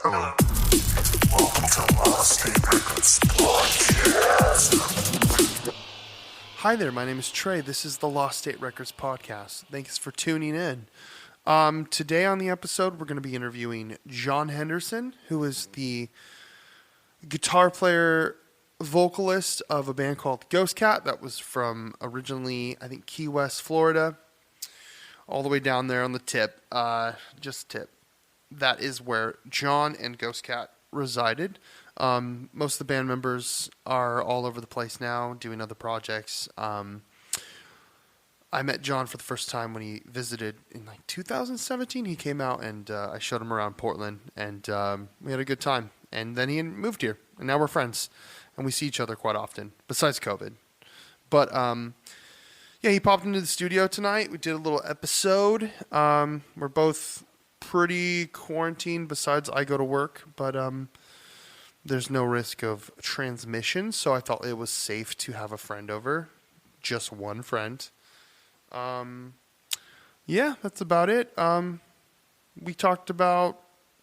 Hello. Welcome to Lost State Records Podcast. Hi there, my name is Trey. This is the Lost State Records Podcast. Thanks for tuning in. Today on the episode, we're going to be interviewing John Henderson, who is the guitar player, vocalist of a band called Ghost Cat that was from originally, I think, Key West, Florida, all the way down there on the tip, just tip. That is where John and Ghost Cat resided. Most of the band members are all over the place now, doing other projects. I met John for the first time when he visited in 2017. He came out and I showed him around Portland, and we had a good time. And then he moved here, and now we're friends, and we see each other quite often, besides COVID. But yeah, he popped into the studio tonight. We did a little episode. We're both pretty quarantined, besides I go to work, but there's no risk of transmission, so I thought it was safe to have a friend over, just one friend. Yeah, that's about it. We talked about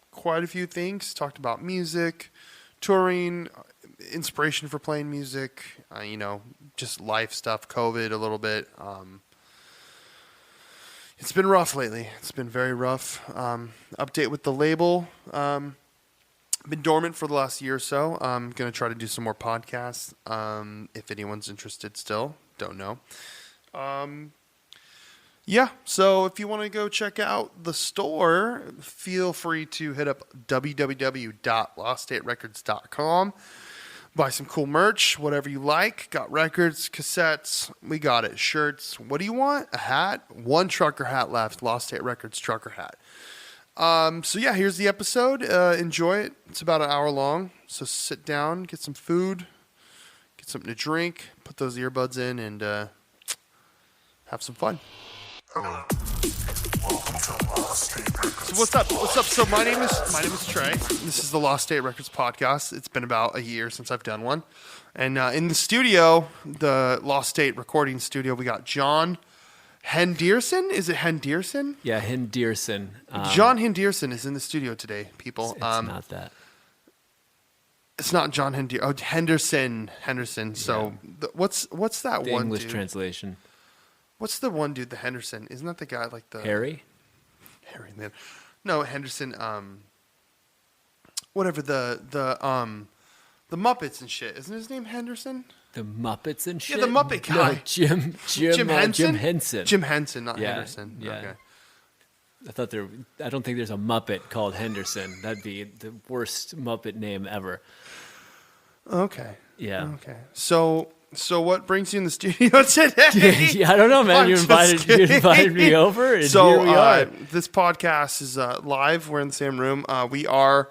quite a few things, talked about music, touring, inspiration for playing music, just life stuff, COVID a little bit. It's been rough lately. It's been very rough. Update with the label. Been dormant for the last year or so. I'm going to try to do some more podcasts. If anyone's interested still. Don't know. Yeah, so if you want to go check out the store, feel free to hit up www.loststaterecords.com. Buy some cool merch, whatever you like. Got records, cassettes. We got it. Shirts. What do you want? A hat? One trucker hat left. Lost State Records trucker hat. So yeah, here's the episode. Enjoy it. It's about an hour long. So sit down, get some food, get something to drink, put those earbuds in, and have some fun. Hello. Welcome to Lost State Records. So what's up? So my name is Trey. This is the Lost State Records Podcast. It's been about a year since I've done one. And in the studio, the Lost State recording studio, we got John Henderson. Is it Henderson? Yeah, Henderson. John Henderson is in the studio today, people. It's not that. It's not John Henderson. Oh, Henderson. So what's that The one English dude? translation. What's the one dude, the Henderson? Isn't that the guy like the... Harry, man. No, Henderson, whatever, the Muppets and shit. Isn't his name Henderson? the Muppets and shit. Yeah, the Muppet guy. No, Jim Henson? Jim Henson. Jim Henson, not Yeah, Henderson. yeah. Okay. I don't think there's a Muppet called Henderson. That'd be the worst Muppet name ever. Okay. Yeah. Okay. So what brings you in the studio today? Yeah, I don't know, man. I'm You just invited me over, and So here we are. this podcast is live. We're in the same room. We are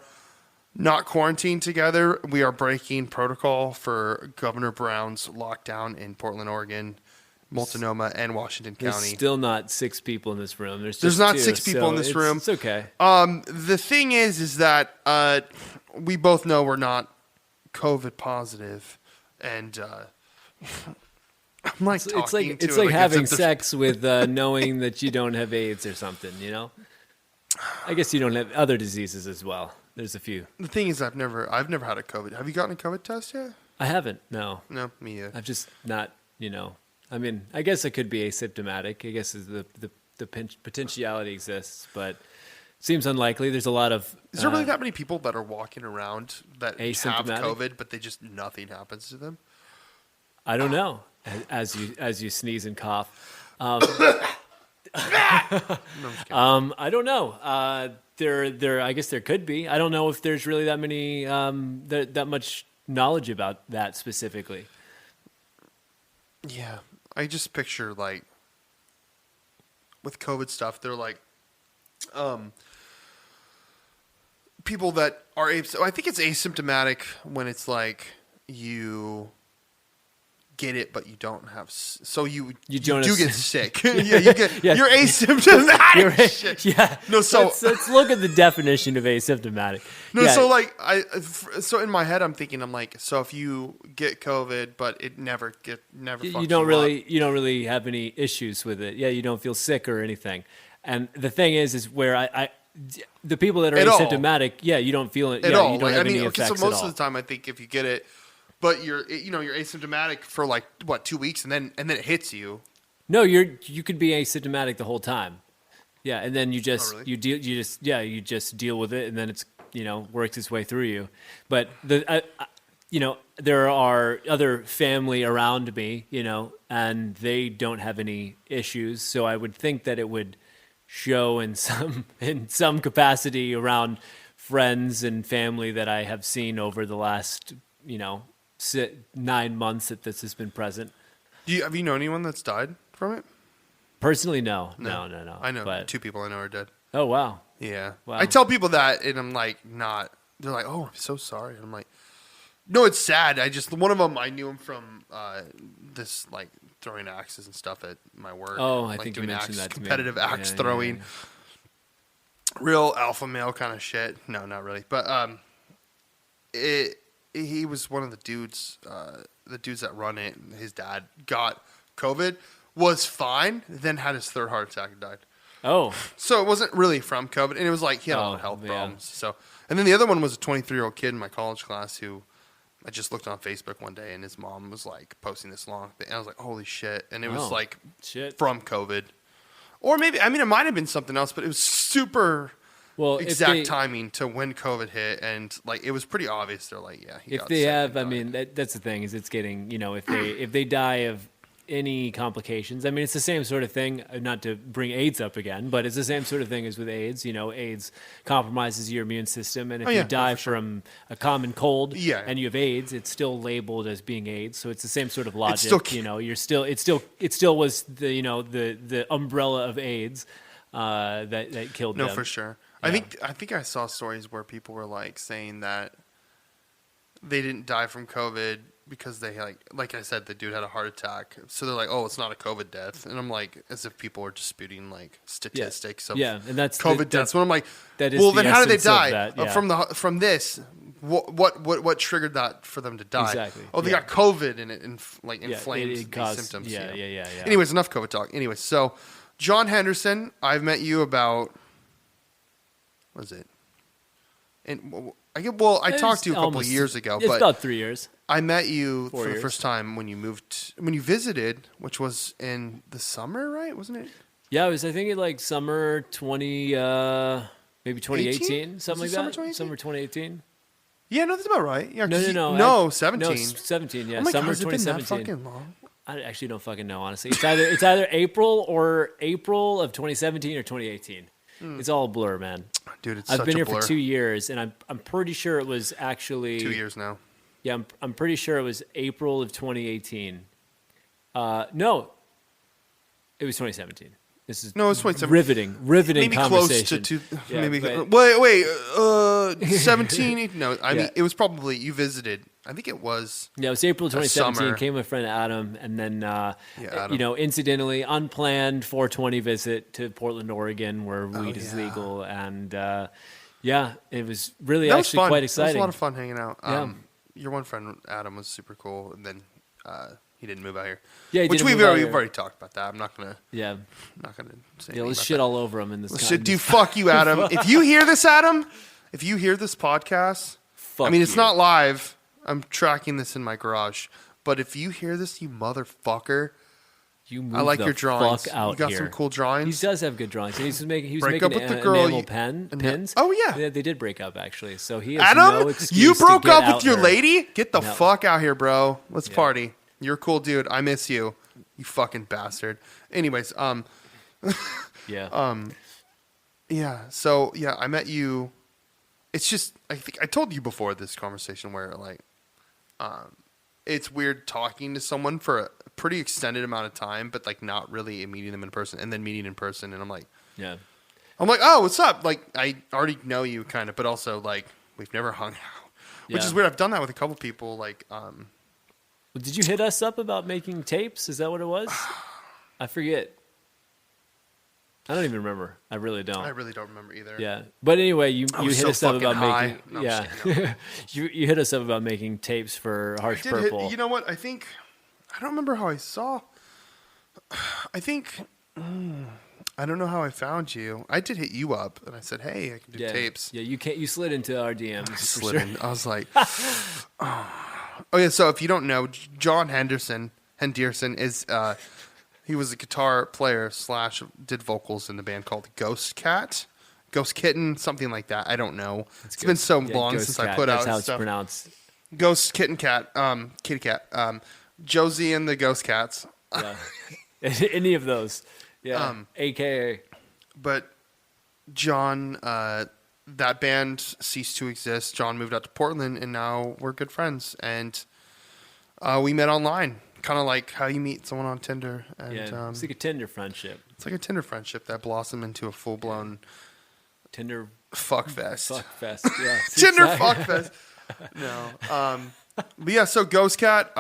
not quarantined together. We are breaking protocol for Governor Brown's lockdown in Portland, Oregon, Multnomah, and Washington There's County. still not 6 people in this room. There's not two, 6 people in this room. It's okay. The thing is that we both know we're not COVID positive, and I'm like It's like having sex with knowing that you don't have AIDS or something, you know? I guess you don't have other diseases as well. There's a few. The thing is, I've never had a COVID. Have you gotten a COVID test yet? I haven't, no. No, me either. I've just not, I mean, I guess it could be asymptomatic. I guess the potentiality exists, but seems unlikely. There's a lot of... Is there really that many people that are walking around that have asymptomatic? COVID, but nothing happens to them? I don't know. As you sneeze and cough. No, I'm just kidding. I don't know. There. I guess there could be. I don't know if there's really that many that much knowledge about that specifically. Yeah, I just picture with COVID stuff, they're people that are I think it's asymptomatic when it's you get it, but you don't have. So you do get sick. Yeah, you get. Yeah. You're asymptomatic. Shit. Yeah. No, so let's look at the definition of asymptomatic. No, yeah. so in my head I'm thinking so if you get COVID but it never fucks you don't really have any issues with it. Yeah, you don't feel sick or anything. And the thing is where the people that are At all. asymptomatic, you don't feel it at yeah, all. You don't Like, have I mean, any okay, so effects at most all. of the time, I think if you get it, but you're asymptomatic for like what 2 weeks, and then it hits you. No, you could be asymptomatic the whole time. Yeah, and then you just really? you just deal with it, and then it's works its way through you. But there are other family around me, and they don't have any issues. So I would think that it would show in some capacity around friends and family that I have seen over the last 9 months that this has been present. Have you known anyone that's died from it? Personally, no. I know But 2 people I know are dead. oh wow, Yeah. Wow. I tell people that, and I'm like, not. They're like, oh, I'm so sorry. And I'm like, no, it's sad. One of them, I knew him from this, like, throwing axes and stuff at my work. Oh, I like, think you doing mentioned that to me. competitive axe Yeah, throwing. yeah. Real alpha male kind of shit. No, not really. But he was one of the dudes that run it. His dad got COVID, was fine, then had his 3rd heart attack and died. Oh, So it wasn't really from COVID, and it was like he had a lot of health problems. So, and then the other one was a 23-year-old kid in my college class who I just looked on Facebook one day, and his mom was like posting this long thing, and I was like, "Holy shit!" And it was Oh, like shit. from COVID, or maybe it might have been something else, but it was super well, exact timing to when COVID hit, and like it was pretty obvious. They're like, "Yeah, he if got they sick have, and I mean, that's the thing is it's getting if they die of any complications. I mean, it's the same sort of thing. Not to bring AIDS up again, but it's the same sort of thing as with AIDS. AIDS compromises your immune system, and if you die from a common cold, and you have AIDS, it's still labeled as being AIDS. So it's the same sort of logic. It still was the umbrella of AIDS that killed them. No, for sure. Yeah. I think I saw stories where people were like saying that they didn't die from COVID because they like I said, the dude had a heart attack. So they're like, oh, it's not a COVID death. And I'm like, as if people are disputing like statistics of and that's COVID deaths. When I'm like, that is well, then how did they die? that, From this? What triggered that for them to die? Exactly. Oh, they got COVID and it inflamed it caused, these symptoms. Yeah. Anyways, enough COVID talk. Anyways, so John Henderson, I've met you about, what is it? And I talked to you a couple of years ago, It's but about 3 years. I met you 4 for the years. first time when you visited, which was in the summer, right? Wasn't it? Yeah, it was. I think like summer 2018, something like summer that. 2018? Summer 2018. Yeah, no, that's about right. Yeah, No, 17. No, 17. Yeah, Oh my God, summer has it been that 2017. fucking long? I actually don't fucking know. Honestly, it's either April of 2017 or 2018. It's all a blur, man. Dude, it's I've such been a here blur. for 2 years, and I'm pretty sure it was actually 2 years now. Yeah, I'm pretty sure it was April of 2018. No, it was 2017. This is No, it's 2017. riveting Maybe conversation. close to Yeah, maybe. but- Wait, 17? No, I mean it was probably you visited. I think it was. Yeah, it was April 2017. summer. Came with my friend Adam, and then Adam. incidentally, unplanned 420 visit to Portland, Oregon, where weed is legal, and it was really That was actually fun. quite It was exciting. a lot of fun hanging out. Yeah. Your one friend Adam was super cool, and then he didn't move out here. Yeah, he which didn't we've move out here. already talked about that. I'm not gonna say. Yeah, anything let's about shit that. all over him in this. Shit, dude, fuck you, Adam. If you hear this, Adam, if you hear this podcast, Fuck I mean, it's you. not live. I'm tracking this in my garage. But if you hear this, you motherfucker, You move I like the your drawings. Fuck out You got here. some cool drawings. He does have good drawings. And he was making Break up with the girl, enamel and pins. oh, yeah. They did break up actually. So he has Adam, no excuse you to broke get up out with your there. lady? Get the No. fuck out here, bro. Let's party. You're a cool dude. I miss you. You fucking bastard. Anyways, Yeah. yeah. So yeah, I met you. It's just I think I told you before this conversation where like, it's weird talking to someone for a pretty extended amount of time, but like not really meeting them in person, and then meeting in person, and I'm like, yeah. oh, what's up? Like I already know you kind of, but also like we've never hung out, which Yeah. is weird. I've done that with a couple people. Like, Well, did you hit us up about making tapes? Is that what it was? I forget. I don't even remember. I really don't. I really don't remember either. Yeah, but anyway, you was hit so us up fucking about high. making No, I'm just kidding, you hit us up about making tapes for Harsh Did Purple. hit, you know what? I think I don't remember how I saw. I think I don't know how I found you. I did hit you up, and I said, "Hey, I can do tapes." Yeah, you slid into our DMs. I for slid sure. in. I was like, "Oh yeah." So if you don't know, John Henderson is he was a guitar player / did vocals in the band called Ghost Kitten, something like that. I don't know. It's been so long Ghost since Cat. I put That's out how it's stuff. pronounced. Ghost Kitty Cat, Josie and the Ghost Cats. Yeah. Any of those. Yeah. AKA. But John, that band ceased to exist. John moved out to Portland, and now we're good friends. And we met online, kind of like how you meet someone on Tinder. And, It's like a Tinder friendship. It's like a Tinder friendship that blossomed into a full-blown Tinder fuck fest. fuck fest. Yeah. Tinder exactly. fuck fest. No. But yeah, so Ghost Cat,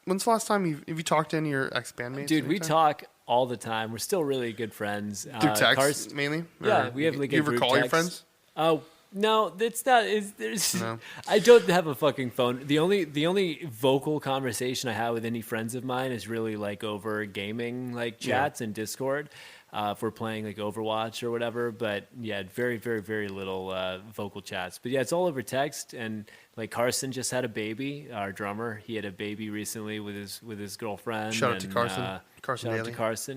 when's the last time have you talked to any of your ex-bandmates? Dude, we anytime? talk all the time. We're still really good friends. Through text, Cars- mainly? Yeah, Or we have like you a ever group call your text. friends? Oh no, it's not. There's. No. I don't have a fucking phone. The only vocal conversation I have with any friends of mine is really like over gaming, like chats and Discord. If we're playing like Overwatch or whatever, but yeah, very, very, very little vocal chats. But yeah, it's all over text. And like Carson just had a baby. Our drummer, he had a baby recently with his girlfriend. Shout out to and, Carson. Carson shout out Daly.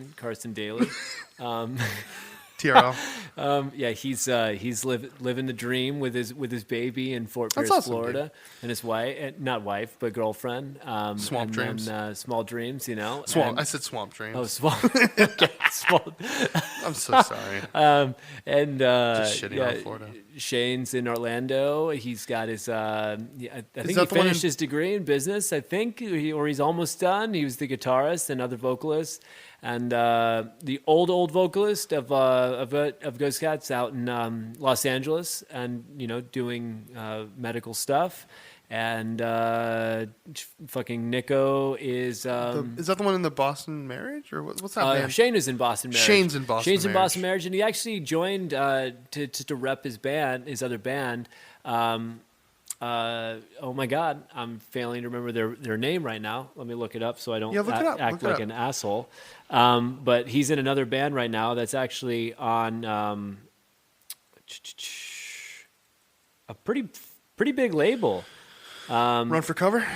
to Carson Daly. TRL. Yeah, he's living the dream with his baby in Fort Pierce, That's awesome, Florida, and his wife, not wife, but girlfriend. Swamp and dreams. Then, small dreams, you know. Swamp. I said swamp dreams. Oh, swamp. Okay, swamp. I'm so sorry. And Just shitting yeah, on Florida. Shane's in Orlando. He's got his. I think that he the one finished in- his degree in business. I think, or he's almost done. He was the guitarist and other vocalist, and the old vocalist of Ghost Cats out in Los Angeles, and doing medical stuff. And fucking Nico is. Is that the one in the Boston Marriage, or what's that band? Shane is in Boston Marriage. Shane's in Boston Shane's in Marriage. Boston Marriage, and he actually joined to rep his band, his other band. Oh my God, I'm failing to remember their name right now. Let me look it up so I don't Yeah, look it up, act look it like up. an asshole. But he's in another band right now that's actually on a pretty big label. Run for Cover?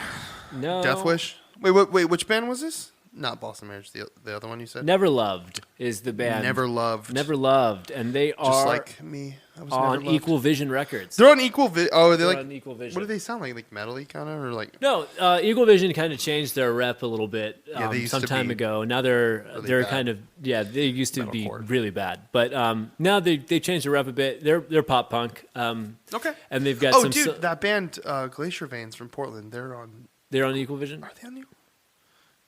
No, Death Wish? Wait, which band was this? Not Boston Marriage, the other one you said? Never Loved is the band. Never Loved. Never Loved, and they Just are like me. I was on never loved. Equal Vision Records. They're on Equal Vision. Oh, They're they're on like, Equal Vision. what do they sound like? Like metal-y kind of? Or like, No, Equal Vision kind of changed their rep a little bit they used some to time be ago. Now they're bad. kind of they used to be Metalcore. really bad, but now they changed their rep a bit. They're pop punk. okay. And they've got Oh, some. dude, that band, Glacier Veins from Portland, they're on Equal Vision. Are they on Equal?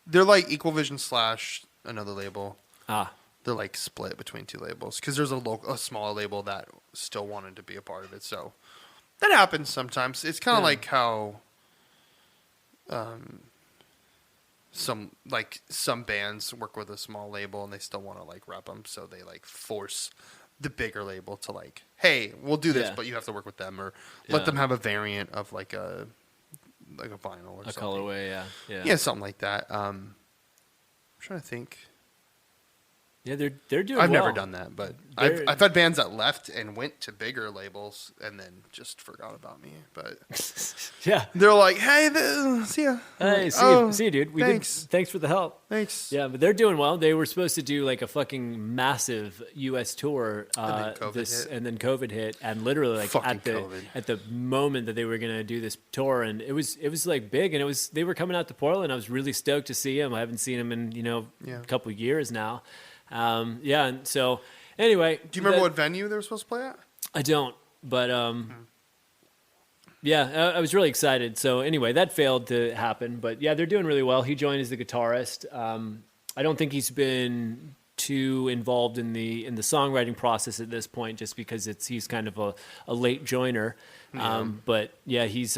They're like Equal Vision / another label. Ah, They're like split between two labels because there's a smaller label that still wanted to be a part of it. So that happens sometimes. It's kind of Yeah. like how some bands work with a small label and they still want to like rep them, so they like force the bigger label to like, hey, we'll do this, Yeah. but you have to work with them, or Yeah. let them have a variant of like a vinyl or a something. colorway. Yeah. Yeah, something like that. I'm trying to think. Yeah, they're doing. I've never well. done that, but They're- I've had bands that left and went to bigger labels and then just forgot about me. But Yeah. they're like, "Hey, see ya." Hey, Oh, see you, dude. thanks. Thanks for the help. Thanks. Yeah, but they're doing well. They were supposed to do like a fucking massive U.S. tour, And then COVID hit. and then COVID hit, and literally like Fucking COVID. at the moment that they were gonna do this tour, and it was like big, and they were coming out to Portland. I was really stoked to see them. I haven't seen them in Yeah. a couple of years now. Yeah, and so anyway, Do you remember what venue they were supposed to play at? I don't, but yeah, I was really excited. So anyway, that failed to happen, but yeah, they're doing really well. He joined as the guitarist. I don't think he's been too involved in the songwriting process at this point, just because he's kind of a late joiner. But yeah, he's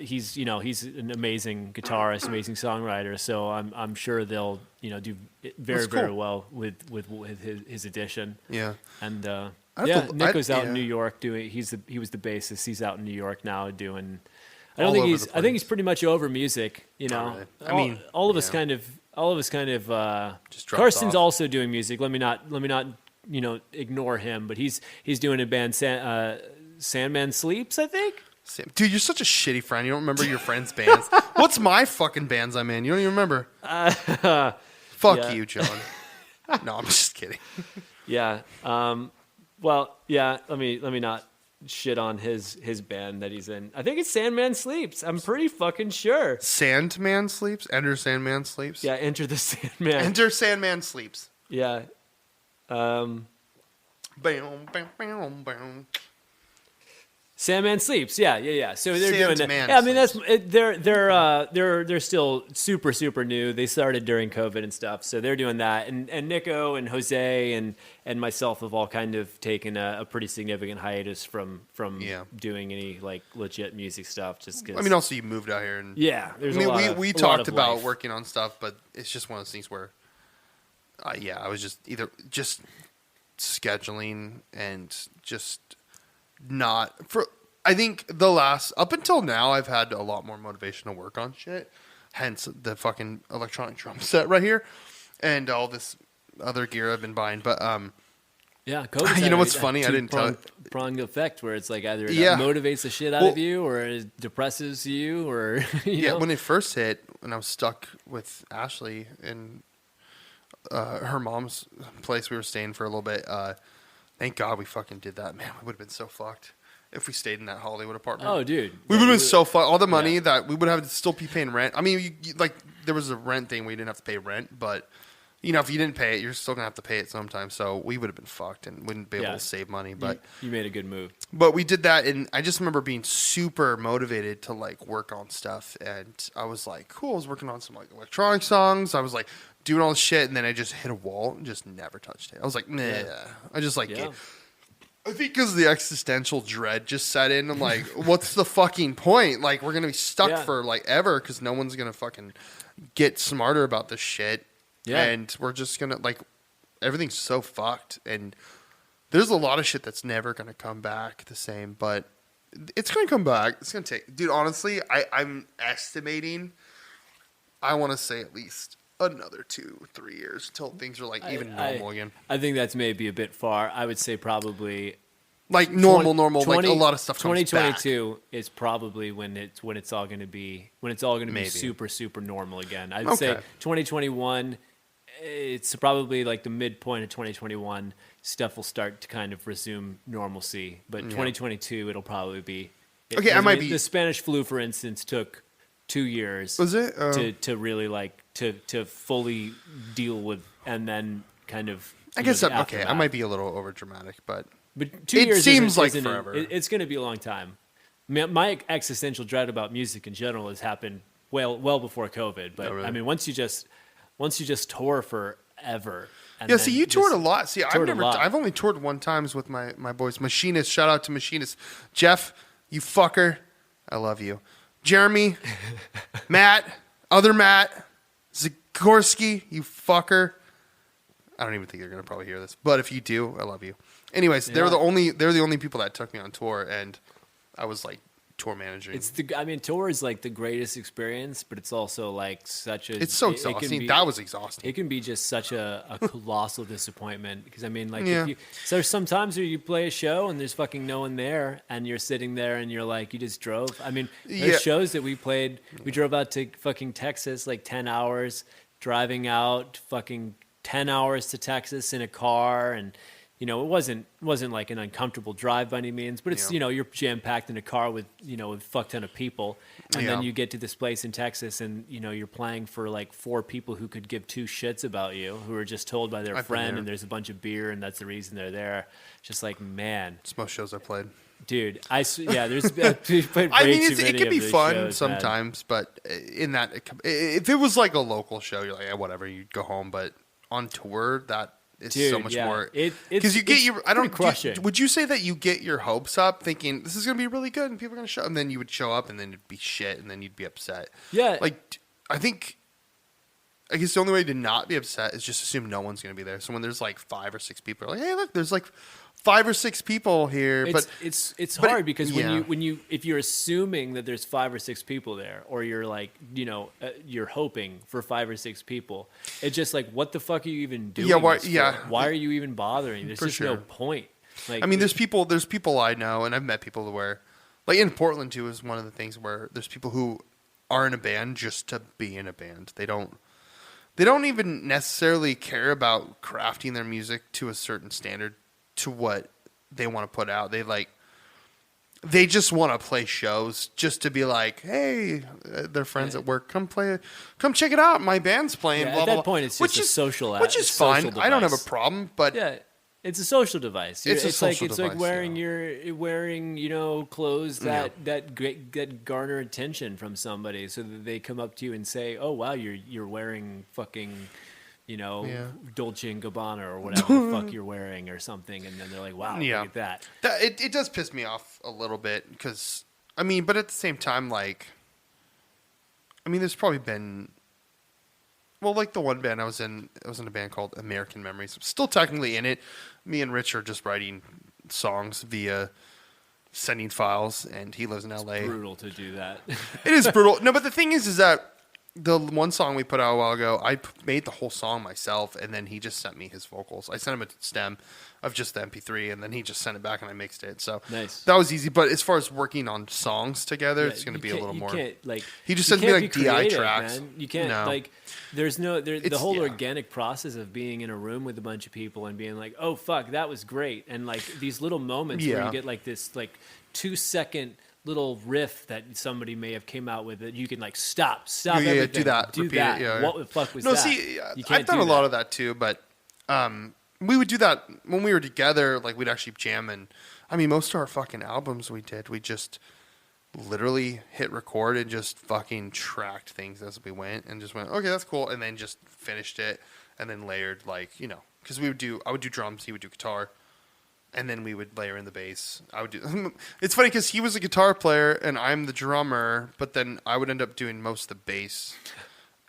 he's an amazing guitarist, amazing songwriter. So I'm sure they'll do very That's cool. very well with his addition. Yeah. And I'd yeah, have to- Nico's out in yeah. New York doing. He was the bassist. He's out in New York now doing. I All don't think over he's. the I think he's place. pretty much over music. You know, really. I mean, all of us yeah. kind of. All of us kind of. Just dropped Carson's off. also doing music. Let me not ignore him, but he's doing a band, Sandman Sleeps, I think. Dude, you're such a shitty friend. You don't remember your friends' bands. What's my fucking bands I'm in? You don't even remember. Fuck you, John. No, I'm just kidding. Yeah. Well, yeah. Let me not shit on his band that he's in. I think it's Sandman Sleeps. I'm pretty fucking sure. Sandman Sleeps? Enter Sandman Sleeps? Yeah, Enter the Sandman. Enter Sandman Sleeps. Yeah. Bam, bam, bam, bam. Sandman Sleeps. Yeah. So they're doing that. Sandman Yeah, I mean Sleeps. they're still super new. They started during COVID and stuff, so they're doing that. And Nico and Jose and myself have all kind of taken a pretty significant hiatus from doing any like legit music stuff. Just because. I mean, also you moved out here, and there's I mean, a lot we of talked about life. working on stuff, but it's just one of those things where, I was just either just scheduling and just not for. I think up until now, I've had a lot more motivation to work on shit. Hence the fucking electronic drum set right here, and all this other gear I've been buying. But yeah, COVID's you know had what's a funny? I didn't tell you. Pronged effect where it's like either it Yeah. motivates the shit out of you or it depresses you or you know? When it first hit, when I was stuck with Ashley in her mom's place, we were staying for a little bit. Thank God we fucking did that, man. We would have been so fucked if we stayed in that Hollywood apartment. Oh, dude. We would have been so fucked. All the money that we would have to still be paying rent. I mean, like there was a rent thing where you didn't have to pay rent, but if you didn't pay it, you're still gonna have to pay it sometime. So we would have been fucked and wouldn't be able to save money. But you made a good move. But we did that, and I just remember being super motivated to like work on stuff. And I was like, cool. I was working on some like electronic songs. I was like doing all this shit, and then I just hit a wall and just never touched it. I was like, nah. I just like. I think because the existential dread just set in. I'm like, what's the fucking point? Like, we're going to be stuck for, like, ever because no one's going to fucking get smarter about this shit. Yeah. And we're just going to, like, everything's so fucked. And there's a lot of shit that's never going to come back the same. But it's going to come back. It's going to take... Dude, honestly, I'm estimating, I want to say at least another 2-3 years until things are like even normal again. I think that's maybe a bit far. I would say probably like normal. Like a lot of stuff comes 2022 back. Is probably when it's all going to be be super normal again. I'd say 2021. It's probably like the midpoint of 2021. Stuff will start to kind of resume normalcy, but 2022 it'll probably be. I might be. The Spanish flu, for instance, took 2 years. Was it to really like to fully deal with, and then kind of. I guess I might be a little over dramatic, but 2 years seems like forever. It's going to be a long time. My existential dread about music in general has happened well before COVID. But I mean, once you just tour forever. And see, you toured a lot. See, I've only toured one times with my boys. Machinist, shout out to Machinist. Jeff, you fucker. I love you. Jeremy, Matt, other Matt, Zikorsky, you fucker. I don't even think you're gonna probably hear this, but if you do, I love you. Anyways, they're the only people that took me on tour, and I was like tour managing. Tour is like the greatest experience, but it's also like it's so exhausting. That was exhausting. It can be just such a colossal disappointment because there's sometimes where you play a show and there's fucking no one there, and you're sitting there and you're like, you just drove. I mean, there's shows that we played. We drove out to fucking Texas, like 10 hours, driving out fucking 10 hours to Texas in a car, and it wasn't like an uncomfortable drive by any means, but it's you're jam packed in a car with a fuck ton of people, and then you get to this place in Texas, and you're playing for like 4 people who could give 2 shits about you, who are just told by their friend, and there's a bunch of beer, and that's the reason they're there. Just like, man, it's most shows I played. Dude, there's played I mean, it can be fun shows, sometimes, man. But in that, if it was like a local show, you're like, whatever, you'd go home. But on tour, that is so much more. Because you get your, would you say that you get your hopes up thinking this is going to be really good and people are going to show up, and then you would show up and then it'd be shit and then you'd be upset? Yeah. Like, I guess the only way to not be upset is just assume no one's going to be there. So when there's like 5 or 6 people, like, hey, look, there's like 5 or 6 people here, but it's but hard because yeah. when you if you're assuming that there's 5 or 6 people there, or you're like, you're hoping for 5 or 6 people, it's just like, what the fuck are you even doing? Why are you even bothering? There's For just sure. no point. Like, I mean, there's people I know, and I've met people where, like in Portland too, is one of the things where there's people who are in a band just to be in a band. They don't even necessarily care about crafting their music to a certain standard to what they want to put out. They just want to play shows just to be like, hey, their friends at work, come check it out. My band's playing. Yeah, blah, at blah, that blah. point, it's just a social, which is fine. I don't have a problem, but yeah, it's a social device. It's a social like device, wearing yeah. clothes that garner attention from somebody, so that they come up to you and say, "Oh wow, you're wearing fucking." Dolce & Gabbana or whatever the fuck you're wearing or something. And then they're like, wow, Yeah. look at that. It does piss me off a little bit because, I mean, but at the same time, like, I mean, there's probably been, well, like the one band I was in a band called American Memories. I'm still technically in it. Me and Rich are just writing songs via sending files, and he lives in LA. It's brutal to do that. It is brutal. No, but the thing is that the one song we put out a while ago, I made the whole song myself, and then he just sent me his vocals. I sent him a stem of just the MP3, and then he just sent it back, and I mixed it. So nice. That was easy. But as far as working on songs together, it's going to be a little more. He just sent me like DI tracks. Man. You can't the whole organic process of being in a room with a bunch of people and being like, oh fuck, that was great, and like these little moments where you get like this like 2-second little riff that somebody may have came out with that you can like stop everything, do that, do repeat that. It, yeah. What the fuck was no, that? See, I've done a lot of that too, but we would do that when we were together. Like we'd actually jam, and I mean, most of our fucking albums we just literally hit record and just fucking tracked things as we went, and just went, okay, that's cool, and then just finished it, and then layered because I would do drums, he would do guitar. And then we would layer in the bass. I would do. It's funny because he was a guitar player and I'm the drummer, but then I would end up doing most of the bass,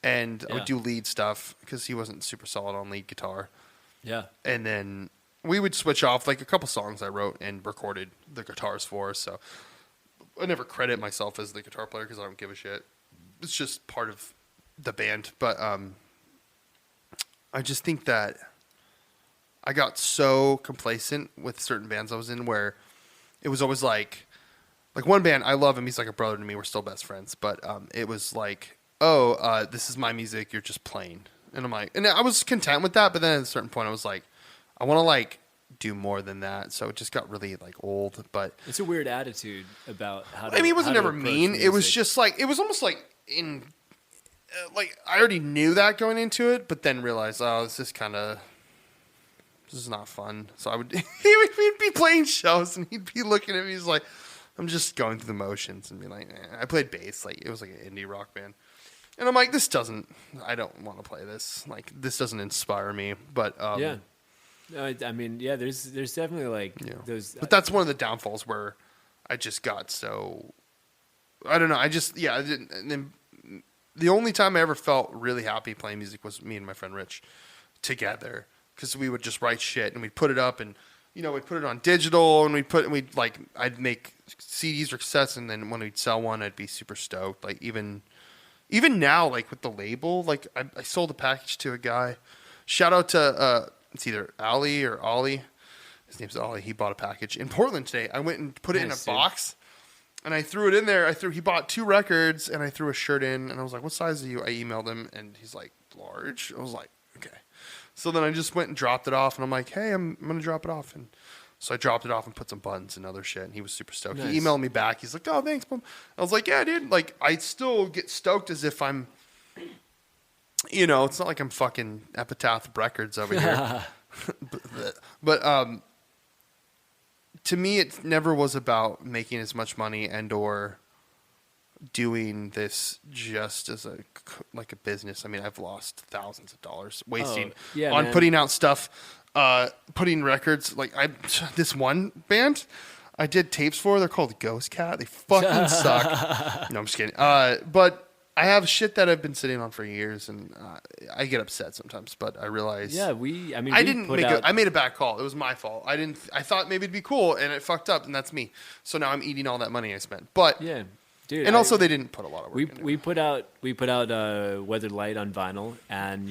and I would do lead stuff because he wasn't super solid on lead guitar. Yeah. And then we would switch off like a couple songs I wrote and recorded the guitars for. So I never credit myself as the guitar player because I don't give a shit. It's just part of the band. But I just think that I got so complacent with certain bands I was in where it was always like one band, I love him. He's like a brother to me. We're still best friends. But it was like, this is my music. You're just playing. And I'm like, and I was content with that. But then at a certain point I was like, I want to like do more than that. So it just got really like old. But it's a weird attitude about how to, I mean, it wasn't never mean. Music. It was just like, it was almost like like I already knew that going into it, but then realized, this is not fun. So I would, he'd be playing shows and he'd be looking at me. He's like, I'm just going through the motions and be like, I played bass. Like it was like an indie rock band. And I'm like, I don't want to play this. Like this doesn't inspire me, but, yeah. No, I mean, yeah, there's definitely like those, but that's one of the downfalls where I just got so, I don't know. I didn't, and then the only time I ever felt really happy playing music was me and my friend Rich together. Because we would just write shit and we'd put it up and, we'd put it on digital and I'd make CDs or cassettes, and then when we'd sell one, I'd be super stoked. Like even now, like with the label, like I sold a package to a guy. Shout out to, it's either Ali or Ollie. His name's Ollie. He bought a package in Portland today. I went and put it in a box and I threw it in there. He bought 2 records and I threw a shirt in and I was like, what size are you? I emailed him and he's like, large. I was like, okay. So then I just went and dropped it off, and I'm like, hey, I'm going to drop it off. And so I dropped it off and put some buttons and other shit, and he was super stoked. Nice. He emailed me back. He's like, oh, thanks, Mom. I was like, yeah, dude. Like, I still get stoked as if I'm, it's not like I'm fucking Epitaph Records over here. but to me, it never was about making as much money and or doing this just as a business. I mean, I've lost thousands of dollars wasting on putting out stuff, putting records. Like this one band I did tapes for, they're called Ghost Cat. They fucking suck. No, I'm just kidding. But I have shit that I've been sitting on for years, and I get upset sometimes. But I realize, I I made a bad call. It was my fault. I thought maybe it'd be cool, and it fucked up, and that's me. So now I'm eating all that money I spent. But yeah. Dude, and also they didn't put a lot of work into we it. put out Weathered Light on vinyl, and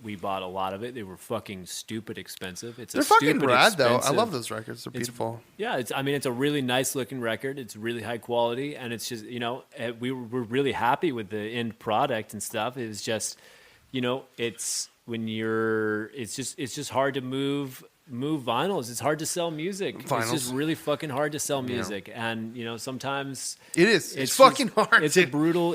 we bought a lot of it. They were fucking stupid expensive. They're fucking rad though. I love those records. They're beautiful. Yeah, it's a really nice looking record. It's really high we're really happy with the end product and stuff. It was just, it's just hard to move vinyls. It's hard to sell music. Vinyls. It's just really fucking hard to sell music, and sometimes it is. It's fucking hard. It's a brutal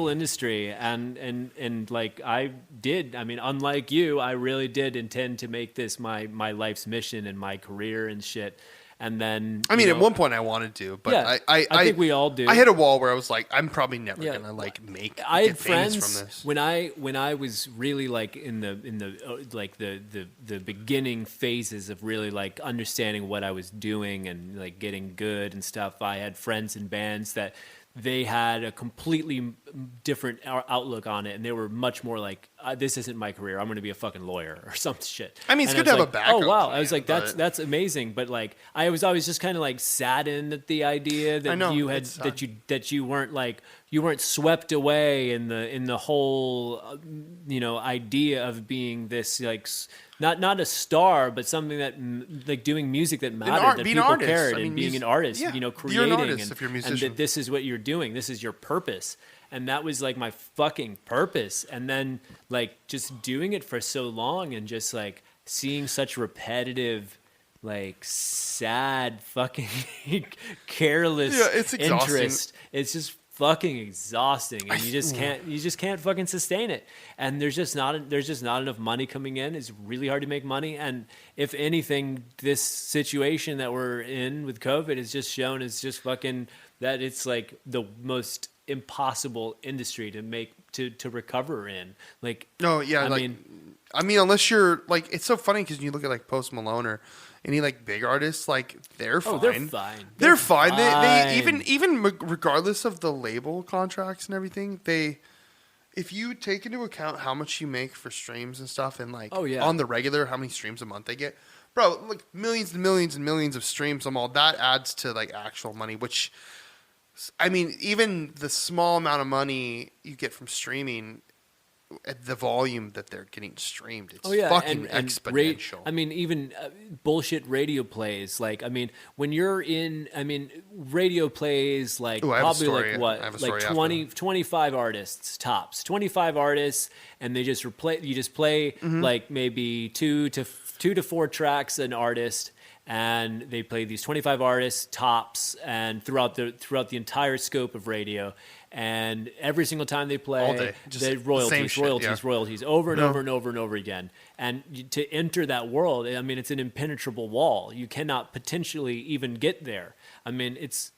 industry, and like unlike you, I really did intend to make this my life's mission and my career and shit. And then, at one point I wanted to, but yeah, I think we all do. I hit a wall where I was like, I'm probably never gonna make. I had friends friends from this. when I was really like in the beginning phases of really like understanding what I was doing and like getting good and stuff. I had friends in bands that they had a completely different outlook on it, and they were much more like, "This isn't my career. I'm going to be a fucking lawyer or some shit." It's good to have a backup. Oh wow! Plan, I was like, "That's amazing," but like, I was always just kind of like saddened at the idea that you weren't swept away in the whole idea of being this like. Not a star, but something that like doing music that mattered, that people cared, and being an artist, creating, you're an artist if you're a musician. and that this is what you're doing, this is your purpose, and that was like my fucking purpose. And then like just doing it for so long, and just like seeing such repetitive, like sad, fucking careless it's exhausting. interest. It's just fucking exhausting, and you just can't fucking sustain it. And there's just not enough money coming in. It's really hard to make money. And if anything, this situation that we're in with COVID has just shown it's just fucking that it's like the most impossible industry to make to recover in. Like, no, yeah, I mean, unless you're like, it's so funny because you look at like Post Malone or any like big artists, like they're fine. They're fine. They even regardless of the label contracts and everything, if you take into account how much you make for streams and stuff, and like on the regular, how many streams a month they get, bro, like millions and millions and millions of streams on all that adds to like actual money. Which, I mean, even the small amount of money you get from streaming, at the volume that they're getting streamed, it's fucking exponential. Even bullshit radio plays. Like, when you're in, radio plays like probably like what, like 25 artists tops, 25 artists, and they just you just play like maybe two to four tracks an artist. And they play these 25 artists tops, and throughout the entire scope of radio. And every single time they play, all day. They royalties over and over and over and over again. And to enter that world, it's an impenetrable wall. You cannot potentially even get there. It's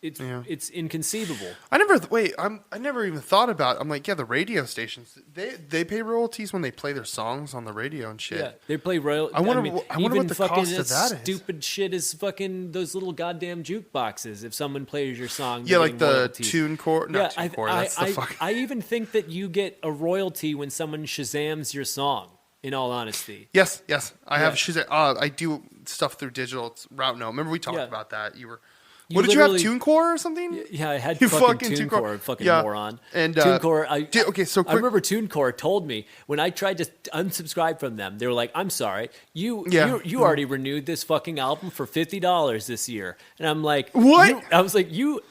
inconceivable. I never even thought about. I'm like, the radio stations, they pay royalties when they play their songs on the radio and shit. Yeah, they play royalties. I wonder what the cost of that is. Stupid shit is fucking those little goddamn jukeboxes. If someone plays your song, like the royalties. TuneCore. Yeah, I even think that you get a royalty when someone Shazams your song. In all honesty, yes, I have Shazam. I do stuff through digital. It's Route No. Remember we talked about that. What did you have? TuneCore or something? Yeah, I had fucking TuneCore. Fucking moron. And TuneCore. quick. I remember TuneCore told me when I tried to unsubscribe from them, they were like, "I'm sorry, you already renewed this fucking album for $50 this year." And I'm like, "What?" I was like, "You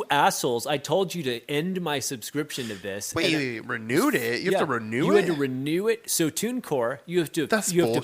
assholes! I told you to end my subscription to this." Wait, renewed it? You have to renew it? You had to renew it. So TuneCore, you have to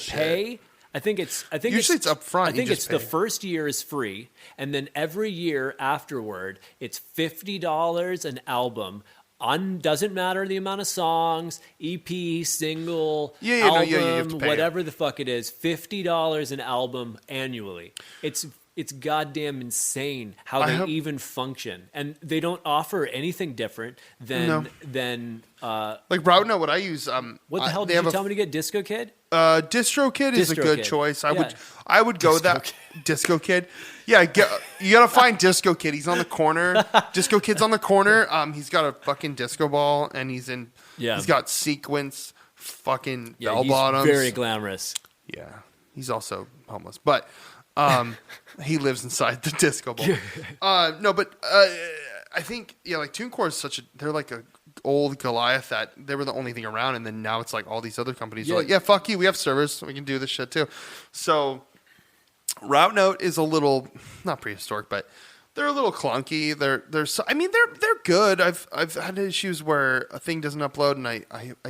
pay. I think usually it's up front. I think it's the first year is free, and then every year afterward, it's $50 an album. Doesn't matter the amount of songs, EP, single, album, you have to pay whatever the fuck it is. $50 an album annually. It's it's goddamn insane how they even function, and they don't offer anything different than like Route Note. What I use, what the hell did you tell me to get? DistroKid? DistroKid is a good DistroKid. choice. I Yeah. would go that DistroKid. Yeah, you gotta find DistroKid. He's on the corner. DistroKid's on the corner. He's got a fucking disco ball, and he's got sequence fucking bell bottoms. Very glamorous. Yeah, he's also homeless, but he lives inside the disco ball. No, but I think like TuneCore is they're like a old Goliath that they were the only thing around, and then now it's like all these other companies are like, yeah, fuck you, we have servers, we can do this shit too. So Route Note is a little not prehistoric, but they're a little clunky. They're good. I've had issues where a thing doesn't upload, and I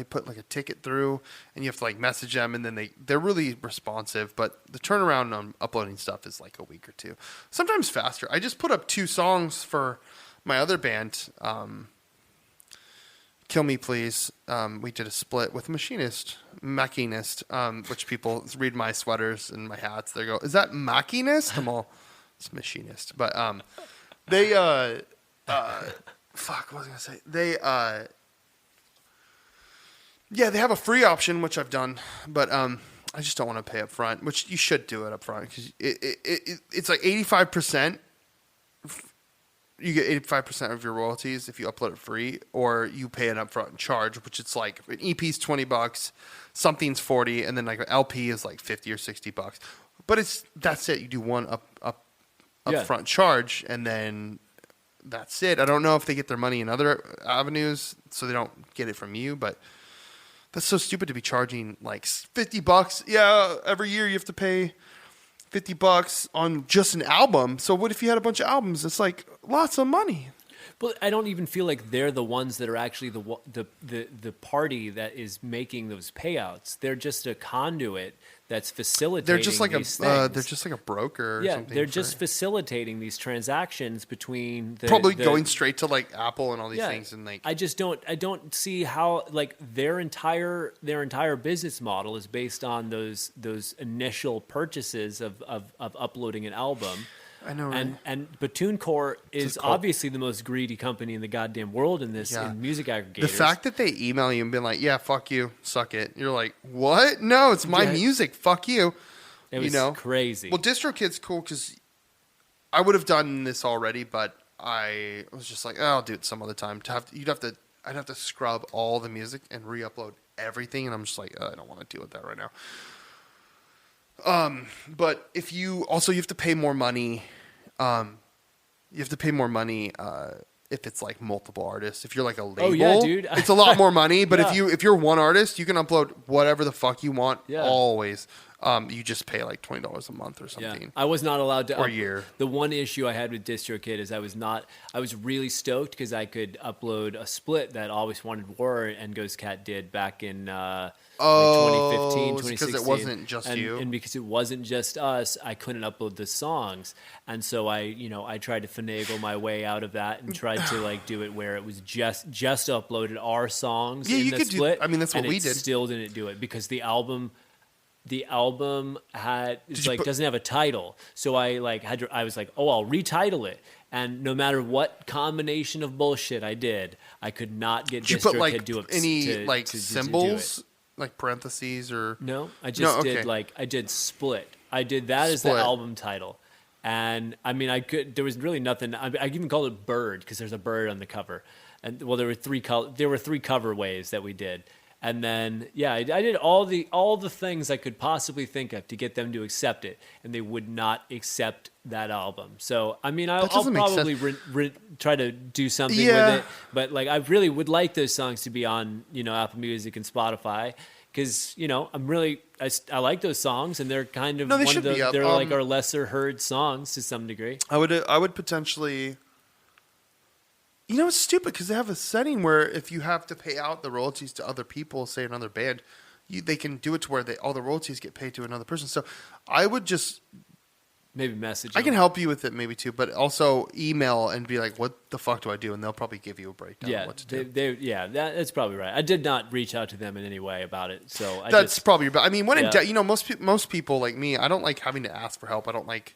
put like a ticket through, and you have to like message them, and then they're really responsive, but the turnaround on uploading stuff is like a week or two, sometimes faster. I just put up 2 songs for my other band, Kill Me Please. We did a split with Machinist, which people read my sweaters and my hats. They go, is that Machinist? I'm all, it's Machinist. But they, fuck, what was I going to say? They, they have a free option, which I've done, but I just don't want to pay up front, which you should do it up front, because it's like 85%. You get 85% of your royalties if you upload it free, or you pay an upfront charge, which it's like an EP's $20, something's $40, and then like an LP is like $50 or $60. But that's it. You do one upfront charge, and then that's it. I don't know if they get their money in other avenues, so they don't get it from you, but that's so stupid to be charging like $50. Yeah, every year you have to pay $50 on just an album. So what if you had a bunch of albums? It's like lots of money. But I don't even feel like they're the ones that are actually the party that is making those payouts. They're just a conduit that's facilitating. They're just like these they're just like a broker. Or something they're just facilitating these transactions between going straight to like Apple and all these things. And like I don't see how like their entire business model is based on those initial purchases of uploading an album. I know, right? But TuneCore is obviously the most greedy company in the goddamn world in music aggregators. The fact that they email you and been like, "Yeah, fuck you, suck it," you're like, "What? No, it's my music. Fuck you." It was crazy. Well, DistroKid's cool because I would have done this already, but I was just like, I'll do it some other time. I'd have to scrub all the music and re-upload everything, and I'm just like, I don't want to deal with that right now. But if you have to pay more money, if it's like multiple artists. If you're like a label, dude. It's a lot more money. But if you're one artist, you can upload whatever the fuck you want always. You just pay like $20 a month or something. Yeah. I was not allowed to. Or a year. The one issue I had with DistroKid is I was really stoked because I could upload a split that Always Wanted War and Ghost Cat did back in 2015, 2016. Because it wasn't just you. And because it wasn't just us, I couldn't upload the songs. And so I tried to finagle my way out of that and tried to like do it where it was just uploaded our songs in the split. That's what we did. Still didn't do it because the album doesn't have a title. So I was like, I'll retitle it. And no matter what combination of bullshit I did, I could not get DistroKid to any symbols, to do it. Like parentheses or no. I just did split. I did that as the album title. And I mean, there was really nothing. I even called it Bird because there's a bird on the cover. And there were three cover ways that we did. And then, I did all the things I could possibly think of to get them to accept it, and they would not accept that album. So, I mean, I'll probably try to do something with it, but like, I really would like those songs to be on, Apple Music and Spotify, because I like those songs, and they're kind of they're like our lesser heard songs to some degree. I would potentially. It's stupid because they have a setting where if you have to pay out the royalties to other people, say another band, they can do it to where all the royalties get paid to another person. So I would just maybe message. I can help you with it maybe too, but also email and be like, "What the fuck do I do?" And they'll probably give you a breakdown of what to do. That's probably right. I did not reach out to them in any way about it, so probably. But I mean, when most people like me, I don't like having to ask for help. I don't like.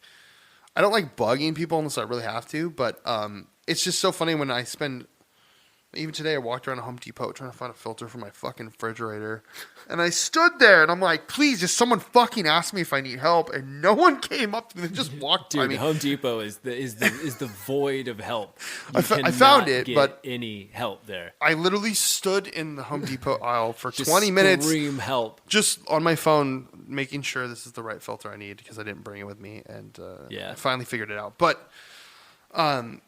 I don't like bugging people unless I really have to, but it's just so funny when I spend. Even today, I walked around a Home Depot trying to find a filter for my fucking refrigerator, and I stood there and I'm like, "Please, just someone fucking ask me if I need help." And no one came up to me; they just walked by me. Dude, Home Depot is the void of help. I found it, get but any help there. I literally stood in the Home Depot aisle for Just 20 minutes, scream help. just on my phone, making sure this is the right filter I need because I didn't bring it with me, and I finally figured it out. But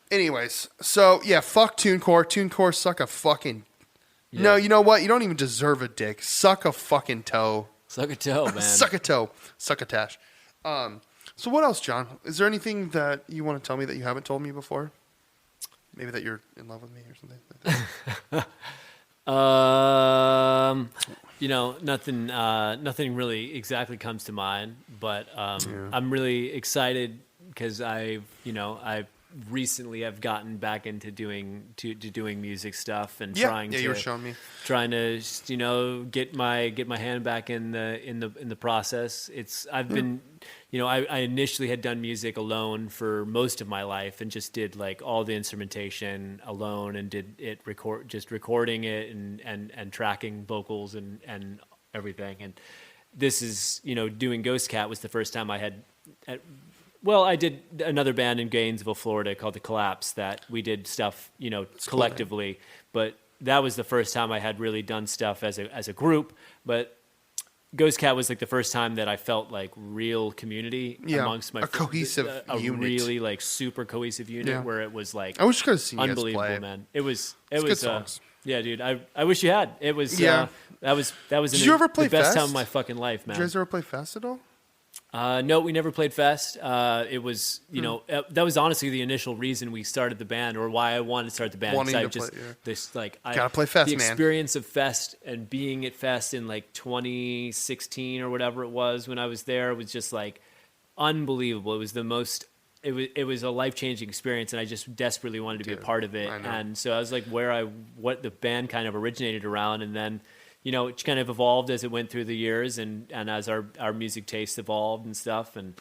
anyways, so yeah, fuck TuneCore. TuneCore suck a fucking. Yeah. No, you know what? You don't even deserve a dick. Suck a fucking toe. Suck a toe, man. Suck a toe. Suck a tash. So what else, John? Is there anything that you want to tell me that you haven't told me before? Maybe that you're in love with me or something like that. Nothing really exactly comes to mind, but I'm really excited because I recently have gotten back into doing music stuff and you were showing me. trying to get my hand back in the process. I've been I initially had done music alone for most of my life and just did like all the instrumentation alone and did it recording it and tracking vocals and everything. And this is doing Ghost Cat was the first time I had. I did another band in Gainesville, Florida called The Collapse that we did stuff, collectively, but that was the first time I had really done stuff as a group. But Ghost Cat was like the first time that I felt like real community amongst my cohesive unit. Really like super cohesive unit where it was like I wish you could have seen unbelievable, you guys play. man. It was good songs. Yeah, dude. I wish you had. It was that was Did you ever play the best Fest? time of my fucking life, man. Did you guys ever play Fest at all? No, we never played Fest. It was, that was honestly the initial reason we started the band, or why I wanted to start the band. Gotta play Fest, the man. experience of Fest and being at Fest in like 2016 or whatever it was when I was there was just like unbelievable. It was the most. It was a life-changing experience, and I just desperately wanted to be a part of it. And so I was like, what the band kind of originated around, and then. It kind of evolved as it went through the years and as our music taste evolved and stuff. And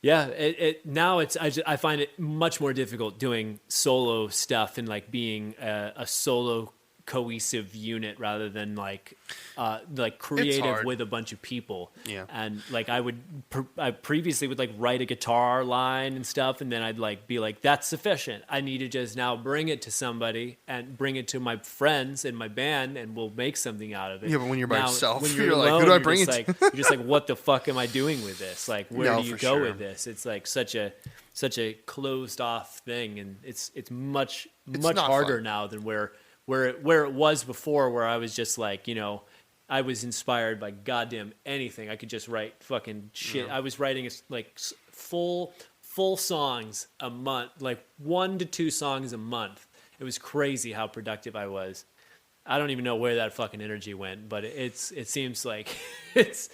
yeah, I find it much more difficult doing solo stuff and like being a solo cohesive unit rather than like creative with a bunch of people. Yeah. And like I previously would like write a guitar line and stuff, and then I'd like be like, that's sufficient. I need to just now bring it to somebody and bring it to my friends and my band, and we'll make something out of it. Yeah, but when you're by yourself, when you're alone, like, who do I bring it to? You're just like, what the fuck am I doing with this? Like, where do you go with this? It's like such a closed off thing, and it's much harder now than where it was before, where I was just like, I was inspired by goddamn anything. I could just write fucking shit. I was writing like full songs a month, like 1 to 2 songs a month. It was crazy how productive I was. I don't even know where that fucking energy went, but it seems like it's.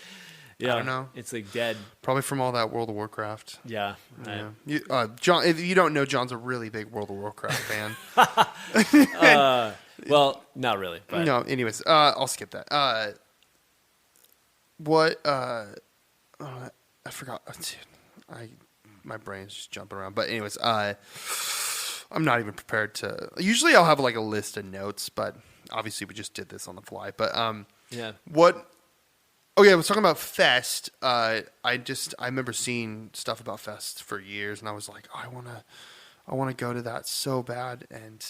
Yeah, I don't know. It's like dead. Probably from all that World of Warcraft. Yeah. John, if you don't know, John's a really big World of Warcraft fan. Well, not really. But. No, anyways, I'll skip that. I forgot. Dude, my brain's just jumping around. But anyways, I'm not even prepared to. Usually, I'll have like a list of notes, but obviously, we just did this on the fly. But what? Oh yeah, I was talking about Fest. I remember seeing stuff about Fest for years, and I was like, I want to go to that so bad. And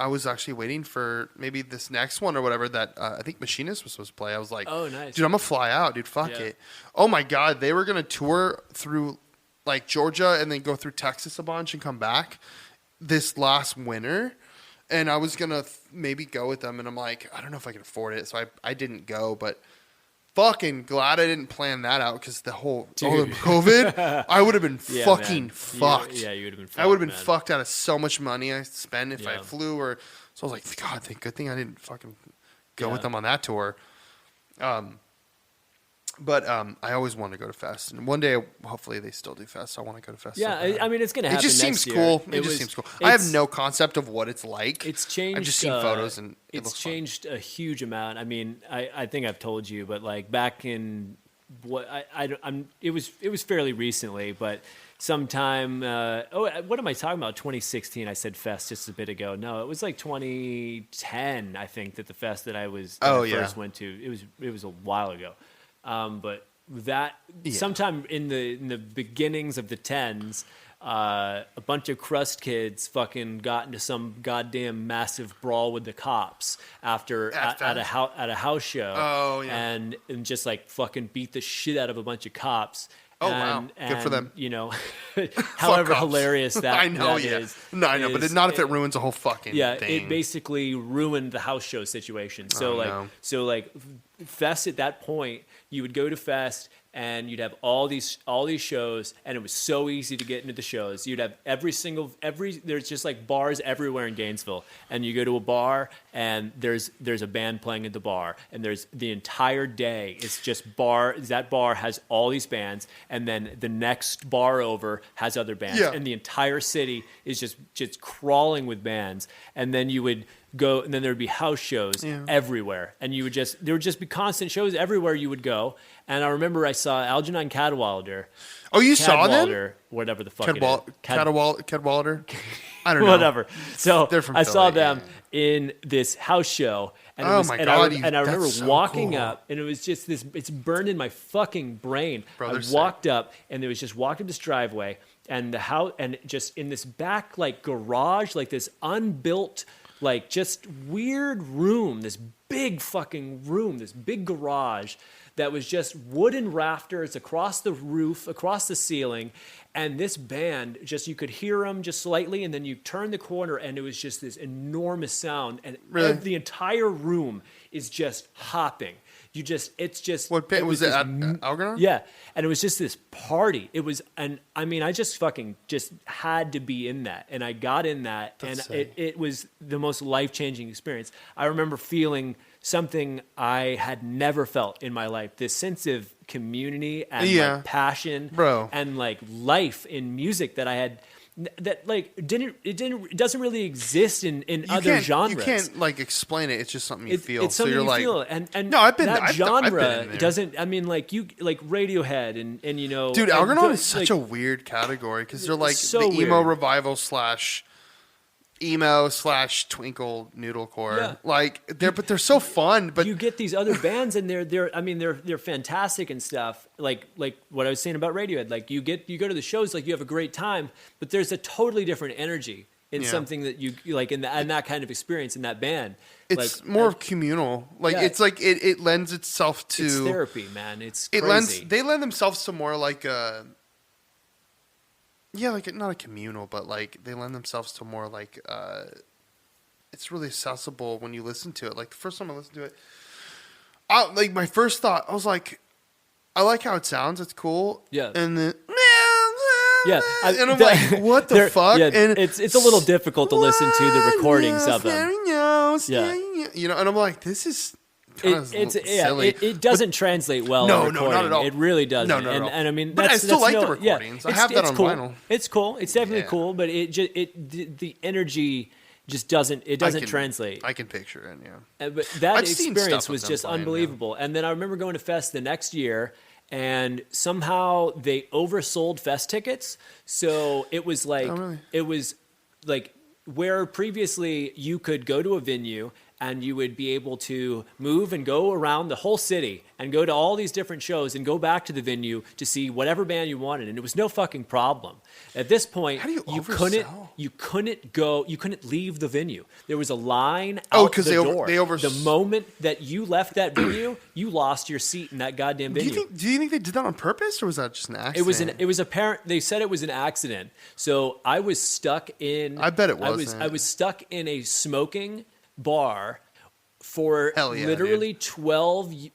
I was actually waiting for maybe this next one or whatever that I think Machinist was supposed to play. I was like, oh nice, dude, I'm gonna fly out, dude. Fuck it. Oh my god, they were gonna tour through like Georgia and then go through Texas a bunch and come back this last winter. And I was going to maybe go with them. And I'm like, I don't know if I can afford it. So I didn't go. But fucking glad I didn't plan that out. Because the whole COVID, I would have been fucking fucked. Yeah, you would have been fucked. I would have been fucked out of so much money I spent if I flew. So I was like, God, good thing I didn't fucking go with them on that tour. But I always wanted to go to Fest, and one day, hopefully, they still do Fest. I want to go to Fest. Yeah, so I mean, it's going to happen. It just seems cool. It just seems cool. I have no concept of what it's like. It's changed. I've just seen photos, and it's changed a huge amount. I mean, I think I've told you, but like back in it was fairly recently, but sometime. What am I talking about? 2016. I said fest just a bit ago. No, it was like 2010. I think that the fest that I first went to. It was a while ago, but that sometime in the beginnings of the tens. A bunch of crust kids fucking got into some goddamn massive brawl with the cops at a house show. Oh, yeah. And just like fucking beat the shit out of a bunch of cops. Oh, wow. Good for them. You know, however hilarious that, I know, that is. No, I know, but not if it ruins a whole fucking thing. It basically ruined the house show situation. So Fest at that point, you would go to Fest and you'd have all these shows, and it was so easy to get into the shows. You'd have there's just like bars everywhere in Gainesville, and you go to a bar and there's a band playing at the bar, and there's the entire day it's just that bar has all these bands, and then the next bar over has other bands, and the entire city is just crawling with bands, and then you would go, and then there would be house shows everywhere, and there would just be constant shows everywhere you would go. And I remember I saw Algernon Cadwallader. Oh, you saw them? Whatever the fuck it is. Cadwallader? I don't know. Whatever. So I saw Philly, them in this house show. And I remember walking up, and it was just this, it's burned in my fucking brain. I walked up, and there was just walked up this driveway, and the house, and just in this back, like, garage, like this unbuilt, like, just weird room, this big fucking room, this big garage that was just wooden rafters across the roof, across the ceiling, and this band, just, you could hear them just slightly, and then you turn the corner, and it was just this enormous sound, and the entire room is just hopping. What band was it at Algernon? Yeah, and it was just this party. It was, and I mean, I just fucking just had to be in that, and I got in that, it was the most life-changing experience. I remember feeling something I had never felt in my life, this sense of community and like passion, and like life in music that I had, that like it doesn't really exist in other genres. You can't like explain it. It's just something you feel. It's something so you're you feel. And no, I've been that I've genre been doesn't. I mean, like you like Radiohead and you know, dude, Algernon is such a weird category because they're like the emo revival / emo / twinkle noodlecore, but they're so fun. But you get these other bands, and they're fantastic and stuff. Like what I was saying about Radiohead. Like you go to the shows, like you have a great time, but there's a totally different energy in something that you like in that kind of experience in that band. It's like, more communal. Like it's like it lends itself to it's therapy, man. It's crazy. They lend themselves to more like a. Yeah, like not a communal, but like they lend themselves to more like it's really accessible when you listen to it. Like the first time I listened to it, like my first thought, I was like, I like how it sounds. It's cool. Yeah. And then and I'm like, what the fuck? Yeah, and it's a little difficult to listen to the recordings of them. You know, and I'm like, this is. Silly. It doesn't translate well. No, in no, not at all. It really doesn't. No, and I mean, but I still like the recordings. I have that on cool. vinyl. It's cool. It's definitely cool, but the energy just doesn't translate. I can picture it. Yeah, but that experience was just unbelievable. And then I remember going to Fest the next year, and somehow they oversold Fest tickets. So it was like it was like where previously you could go to a venue and you would be able to move and go around the whole city and go to all these different shows and go back to the venue to see whatever band you wanted. And it was no fucking problem. At this point, you couldn't leave the venue. There was a line out the door. The moment that you left that venue, you lost your seat in that goddamn venue. Do you think they did that on purpose, or was that just an accident? It was apparent. They said it was an accident. So I was stuck in. I bet it wasn't. I was stuck in a smoking bar for literally 12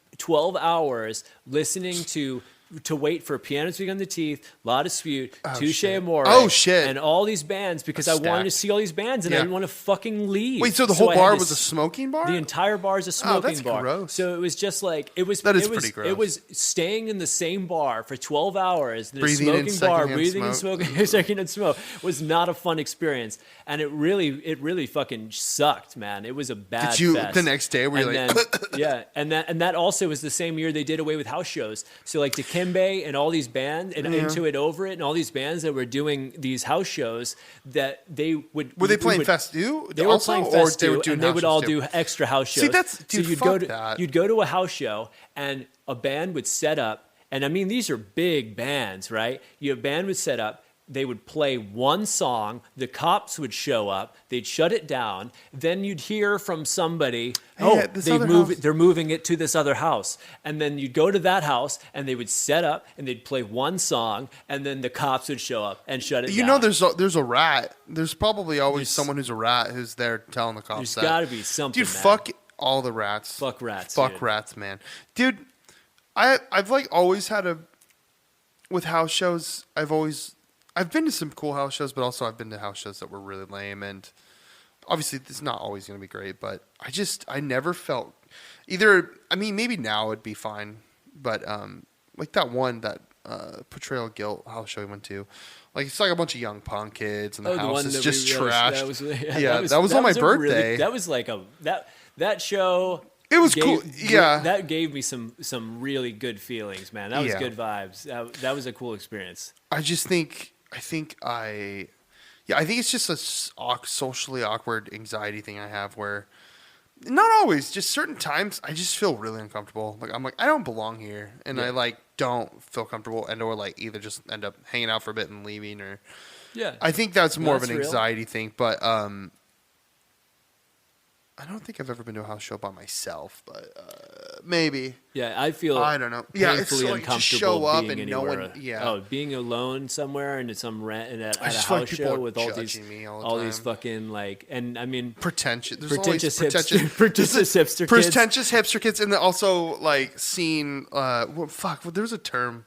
hours listening to to wait for Piano Tweak on the Teeth, La Dispute, Touche shit. Amore, Oh, shit. and all these bands because I wanted to Stacked. see all these bands and I Yeah. didn't want to fucking leave. Wait, so the whole I had bar to was a smoking bar? The entire bar is a smoking that's bar. gross. So it was just like it was. That is it was, pretty gross. It was staying in the same bar for 12 hours in a Breathing in smoking bar, secondhand breathing and smoke. smoking, secondhand smoke was not a fun experience, and it really fucking sucked, man. It was a bad. Did you fest. the next day were you And like then, yeah, and that also was the same year they did away with house shows. So like Dikembe and all these bands and Into It Over It and all these bands that were doing these house shows that they would were they we playing would- Festu? They were also, playing or Festu, they were doing and they house would shows all too? do extra house shows. See, that's dude, you'd fuck go to that. you'd go to a house show and a band would set up, and I mean these are big bands, right? A band would set up. They would play one song, the cops would show up, they'd shut it down, then you'd hear from somebody, Hey, this other house- they're moving it to this other house. And then you'd go to that house and they would set up and they'd play one song and then the cops would show up and shut it down. You know, there's a rat. There's probably always someone who's a rat who's there telling the cops There's that. got to be something, Dude, man. fuck all the rats. Fuck rats, Fuck dude. rats, man. Dude, I've like always had a with house shows. I've been to some cool house shows, but also I've been to house shows that were really lame. And obviously, it's not always going to be great. But I never felt either. I mean, maybe now it'd be fine, but like that one that Portrayal of Guilt house show we went to. Like it's like a bunch of young punk kids, and the house is just trashed. That was on my birthday. That was like that show. It was cool. Yeah, that gave me some really good feelings, man. That was Yeah. good vibes. That was a cool experience. I think it's just a socially awkward anxiety thing I have where not always, just certain times I just feel really uncomfortable. Like I'm like, I don't belong here. And I like don't feel comfortable and or like either just end up hanging out for a bit and leaving or Yeah. I think that's more of an that's real. anxiety thing. But I don't think I've ever been to a house show by myself, but maybe. Yeah, I feel I don't know. Yeah, it's painfully like just uncomfortable show up being and no anywhere. one. Yeah. Oh, being alone somewhere and at some rent and at a just feel like house people show are with all these judging me all the these time. fucking like, and I mean Pretentious. There's pretentious always hipster, pretentious hipster kids. pretentious hipster kids, and then also like seeing. There was a term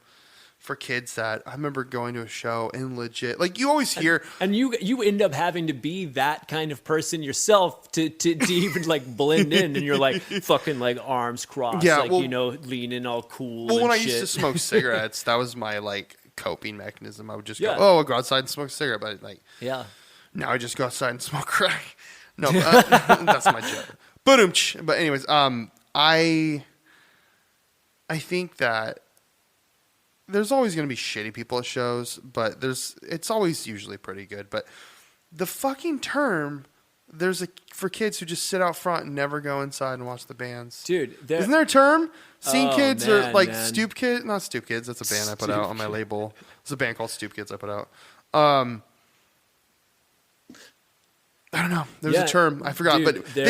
for kids that I remember going to a show and legit like you always hear. And you end up having to be that kind of person yourself to even like blend in, and you're like fucking like arms crossed, Yeah, like well- leaning all cool. Well, and when I shit. used to smoke cigarettes, that was my like coping mechanism. I would just Yeah. I'll go outside and smoke a cigarette, but like yeah, now I just go outside and smoke crack. No, that's my joke. But anyways, I think that there's always going to be shitty people at shows, but it's always usually pretty good. But the fucking term, for kids who just sit out front and never go inside and watch the bands. dude. Isn't there a term? Scene Oh, kids or man, like man. Stoop Kids? Not Stoop Kids. That's a band I put out on my Stoop label. It's a band called Stoop Kids I put out. I don't know. There's Yeah, a term I forgot, dude, but they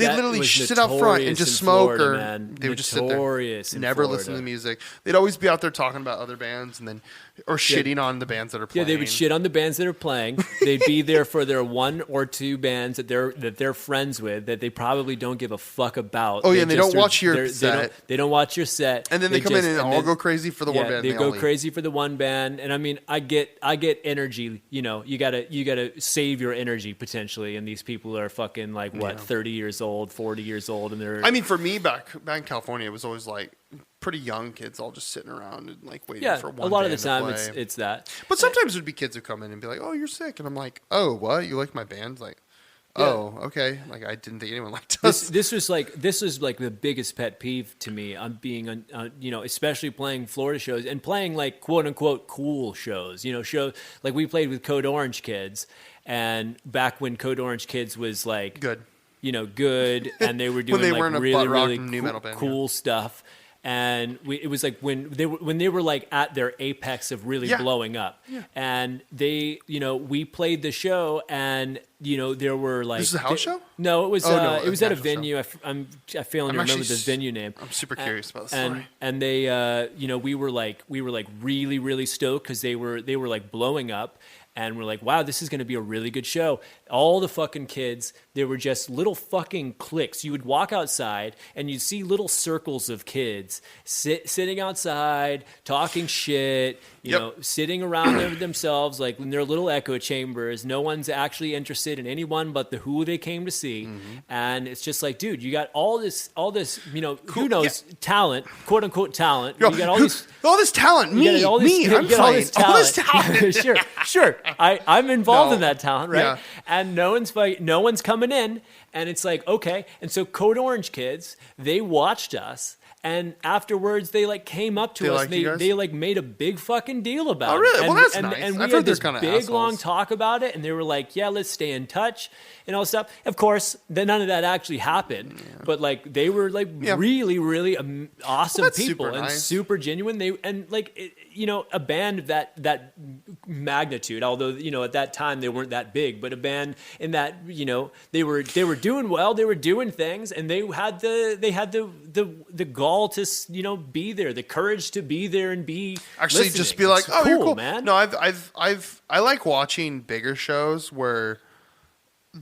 that literally was sit out front and notorious just in smoke, Florida, or man. they would just sit there, Notorious in never listen to Florida. the music. They'd always be out there talking about other bands and then or shitting on the bands that are Yeah, playing. they would shit on the bands that are playing. They'd be there for their one or two bands that they're friends with that they probably don't give a fuck about. Oh, yeah, and they just don't watch your they're- set. They don't watch your set. And then they come in and all then- go crazy for the one band. They go only- crazy for the one band, and I mean, I get energy. You know, you gotta save your energy potentially, and these people are fucking like what 30 years old, 40 years old, and they're I mean, for me back in California, it was always like pretty young kids all just sitting around and like waiting for one. a lot of the band to time play. it's that. But sometimes there'd be kids who come in and be like, "Oh, you're sick," and I'm like, "Oh, what? You like my band?" Like, "Oh, okay." Like I didn't think anyone liked us. This was like the biggest pet peeve to me on being on especially playing Florida shows and playing like quote unquote cool shows. Shows like we played with Code Orange Kids, and back when Code Orange Kids was like Good. Good, and they were doing they like weren't a really butt rock really nu metal band, cool stuff. And it was like when they were like at their apex of really Yeah. blowing up, and they we played the show, and there were like This is a house show? No, it was Oh, no, it was at a an actual venue. I failing to remember actually the venue name. I'm super curious about this And story. and they we were like really really stoked because they were like blowing up. and we're like, wow, this is going to be a really good show. All the fucking kids, there were just little fucking cliques. You would walk outside and you'd see little circles of kids sitting outside, talking shit, you know, sitting around there themselves, like in their little echo chambers. No one's actually interested in anyone but the who they came to see. And it's just like, dude, you got all this, you know, who knows, talent, quote unquote talent. Yo, you got all these. all this talent, You me, got all this- me, you I'm got all playing this all this talent. sure. I'm involved No. in that talent, right? Yeah. And no one's coming in, and it's like, okay. And so Code Orange kids, they watched us, and afterwards they like came up to They us. liked you guys? They like made a big fucking deal about Oh, really? it. Well, And, that's and, nice. And we I've had heard they're this kinda big assholes. long talk about it, and they were like, yeah, let's stay in touch and all stuff. Of course, then none of that actually happened. But like they were like really, really awesome that's people super and nice. super genuine. You know, a band of that magnitude, although, you know, at that time they weren't that big, but a band in that, you know, they were doing well, they were doing things, and they had the gall to, you know, be there, the courage to be there and be Actually, listening. just be like, It's oh, you're cool, man. No, I like watching bigger shows where,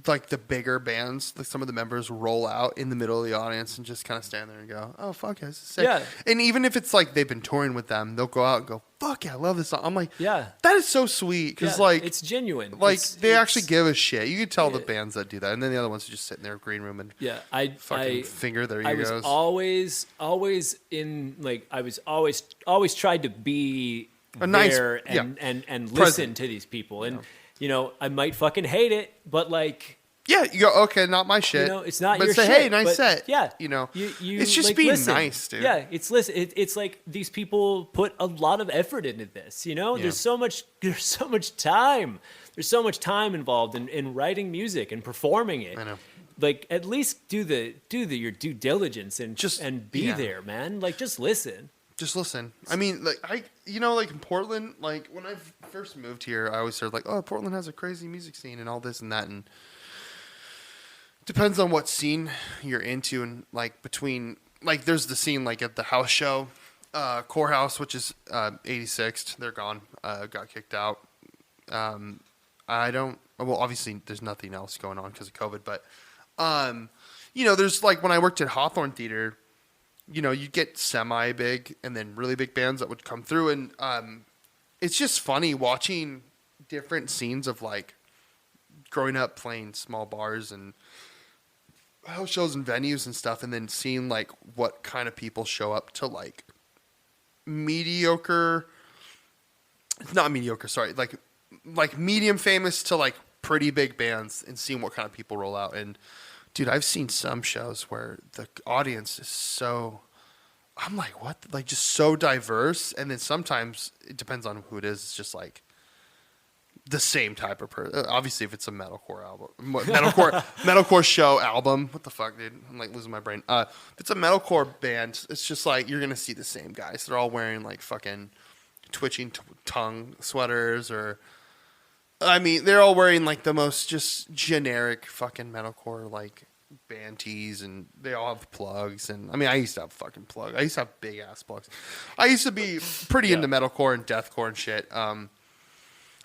like, the bigger bands, like some of the members roll out in the middle of the audience and just kind of stand there and go, oh, fuck, this is sick. Yeah. And even if it's like they've been touring with them, they'll go out and go, fuck yeah, I love this song. I'm like, Yeah. that is so sweet. Because, Yeah, like, it's genuine. Like, It's- they it's- actually give a shit. You can tell the bands that do that. And then the other ones are just sitting there, green room, and Yeah, fucking finger their I egos. was always in, like, I was always tried to be A nice- there yeah, and listen present. to these people. And, you know, I might fucking hate it, but like, Yeah, you go, okay, not my shit. you know, it's not but your say, shit. hey, nice but, set. Yeah. You know, you it's just like, being listen. nice, dude. Yeah, it's like these people put a lot of effort into this, you know? Yeah. There's so much time. There's so much time involved in writing music and performing it. I know. Like, at least do your due diligence and Just- be yeah. there, man. Like, just listen. Just listen. I mean, like, like in Portland, like when I first moved here, I always heard like, oh, Portland has a crazy music scene and all this and that, and depends on what scene you're into, and like between, like, there's the scene like at the house show, Core House, which is 86th. They're gone. Got kicked out. I don't. Well, obviously, there's nothing else going on because of COVID, but you know, there's like when I worked at Hawthorne Theater. You know, you get semi-big and then really big bands that would come through. And it's just funny watching different scenes of, like, growing up playing small bars and house shows and venues and stuff, and then seeing, like, what kind of people show up to, like, mediocre – not mediocre, sorry. Like medium famous to, like, pretty big bands, and seeing what kind of people roll out. And – dude, I've seen some shows where the audience is so, I'm like, what? Like, just so diverse. And then sometimes it depends on who it is. It's just like the same type of person. Obviously, if it's a metalcore album, metalcore show album, what the fuck, dude? I'm like losing my brain. If it's a metalcore band, it's just like you're gonna see the same guys. They're all wearing like fucking twitching tongue sweaters, or I mean, they're all wearing like the most just generic fucking metalcore like band tees, and they all have plugs. And I mean, I used to have fucking plugs. I used to have big ass plugs. I used to be pretty into metalcore and deathcore and shit.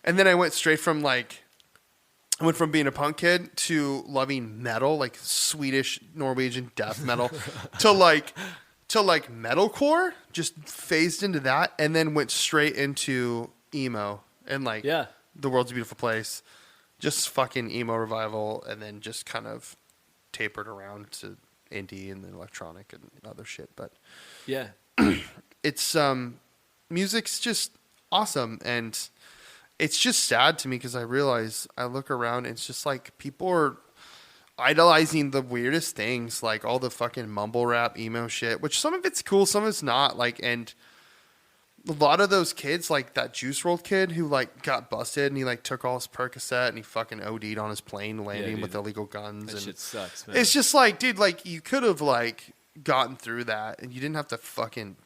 And then I went straight from like, I went from being a punk kid to loving metal, like Swedish, Norwegian death metal, to like metalcore. Just phased into that, and then went straight into emo and like The World's a Beautiful Place, just fucking emo revival, and then just kind of tapered around to indie and then electronic and other shit. But Yeah. it's music's just awesome, and it's just sad to me because I realize I look around and it's just like people are idolizing the weirdest things, like all the fucking mumble rap emo shit, which some of it's cool, some of it's not. Like, and a lot of those kids, like that Juice WRLD kid who like got busted and he like took all his Percocet and he fucking OD'd on his plane landing with illegal guns. That and shit sucks, man. it's just like, dude, like you could have like gotten through that and you didn't have to fucking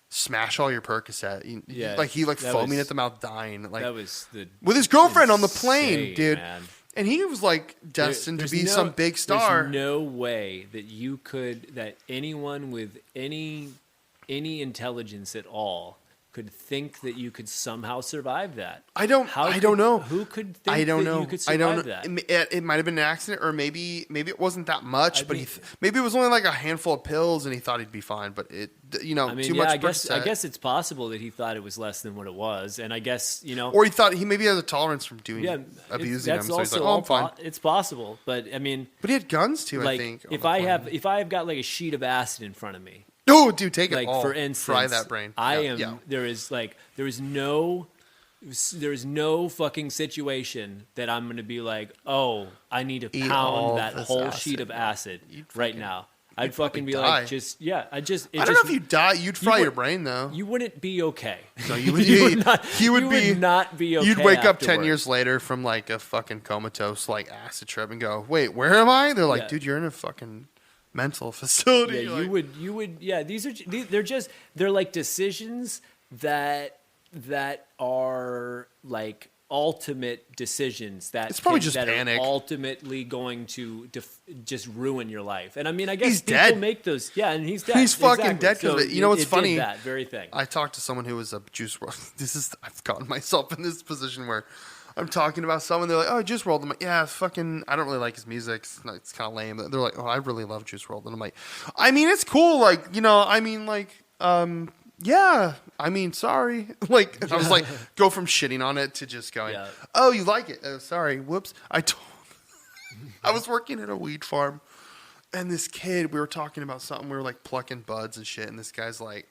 smash all your Percocet. Like he like foaming at the mouth, dying. Like that was with his girlfriend on the plane, insane, dude. man. And he was like destined to be some big star. There's no way that anyone with any intelligence at all could think that you could somehow survive that. I don't know. Who could think I don't that know. you could I don't survive know. that? It might have been an accident, or maybe it wasn't that much. Maybe it was only like a handful of pills, and he thought he'd be fine. But too much. I guess it's possible that he thought it was less than what it was, and I guess or he thought he maybe has a tolerance from abusing him. So he's like, oh, I'm fine. It's possible, but I mean, but he had guns too. Like, I think. if I have got like a sheet of acid in front of me. Oh, dude, take it like all. For instance, fry that brain. There is no fucking situation that I'm going to be like, oh, I need to pound that whole sheet of acid right now. I'd fucking be die. like, I don't know if you'd die. You'd fry your brain though. You wouldn't be okay. No, you would. You would not be okay. You'd wake up afterward. 10 years later from like a fucking comatose like acid trip and go, wait, where am I? They're like, dude, you're in a fucking mental facility. Yeah, you would. Yeah, they're like decisions that are like ultimate decisions that it's probably just panic. Are ultimately going to just ruin your life. And I mean, I guess he's people dead. make those. Yeah, and he's dead. He's fucking dead because so you know what's funny? Did that very thing. I talked to someone who was a Juice WRLD. I've gotten myself in this position where I'm talking about someone. They're like, "Oh, Juice WRLD." I'm like, "Yeah, fucking. I don't really like his music. It's kind of lame." They're like, "Oh, I really love Juice WRLD," and I'm like, "I mean, it's cool. Like, yeah. I mean, sorry." Like, I was like, go from shitting on it to just going, "Oh, you like it? Oh, sorry. Whoops." I was working at a weed farm, and this kid, we were talking about something. We were like plucking buds and shit, and this guy's like,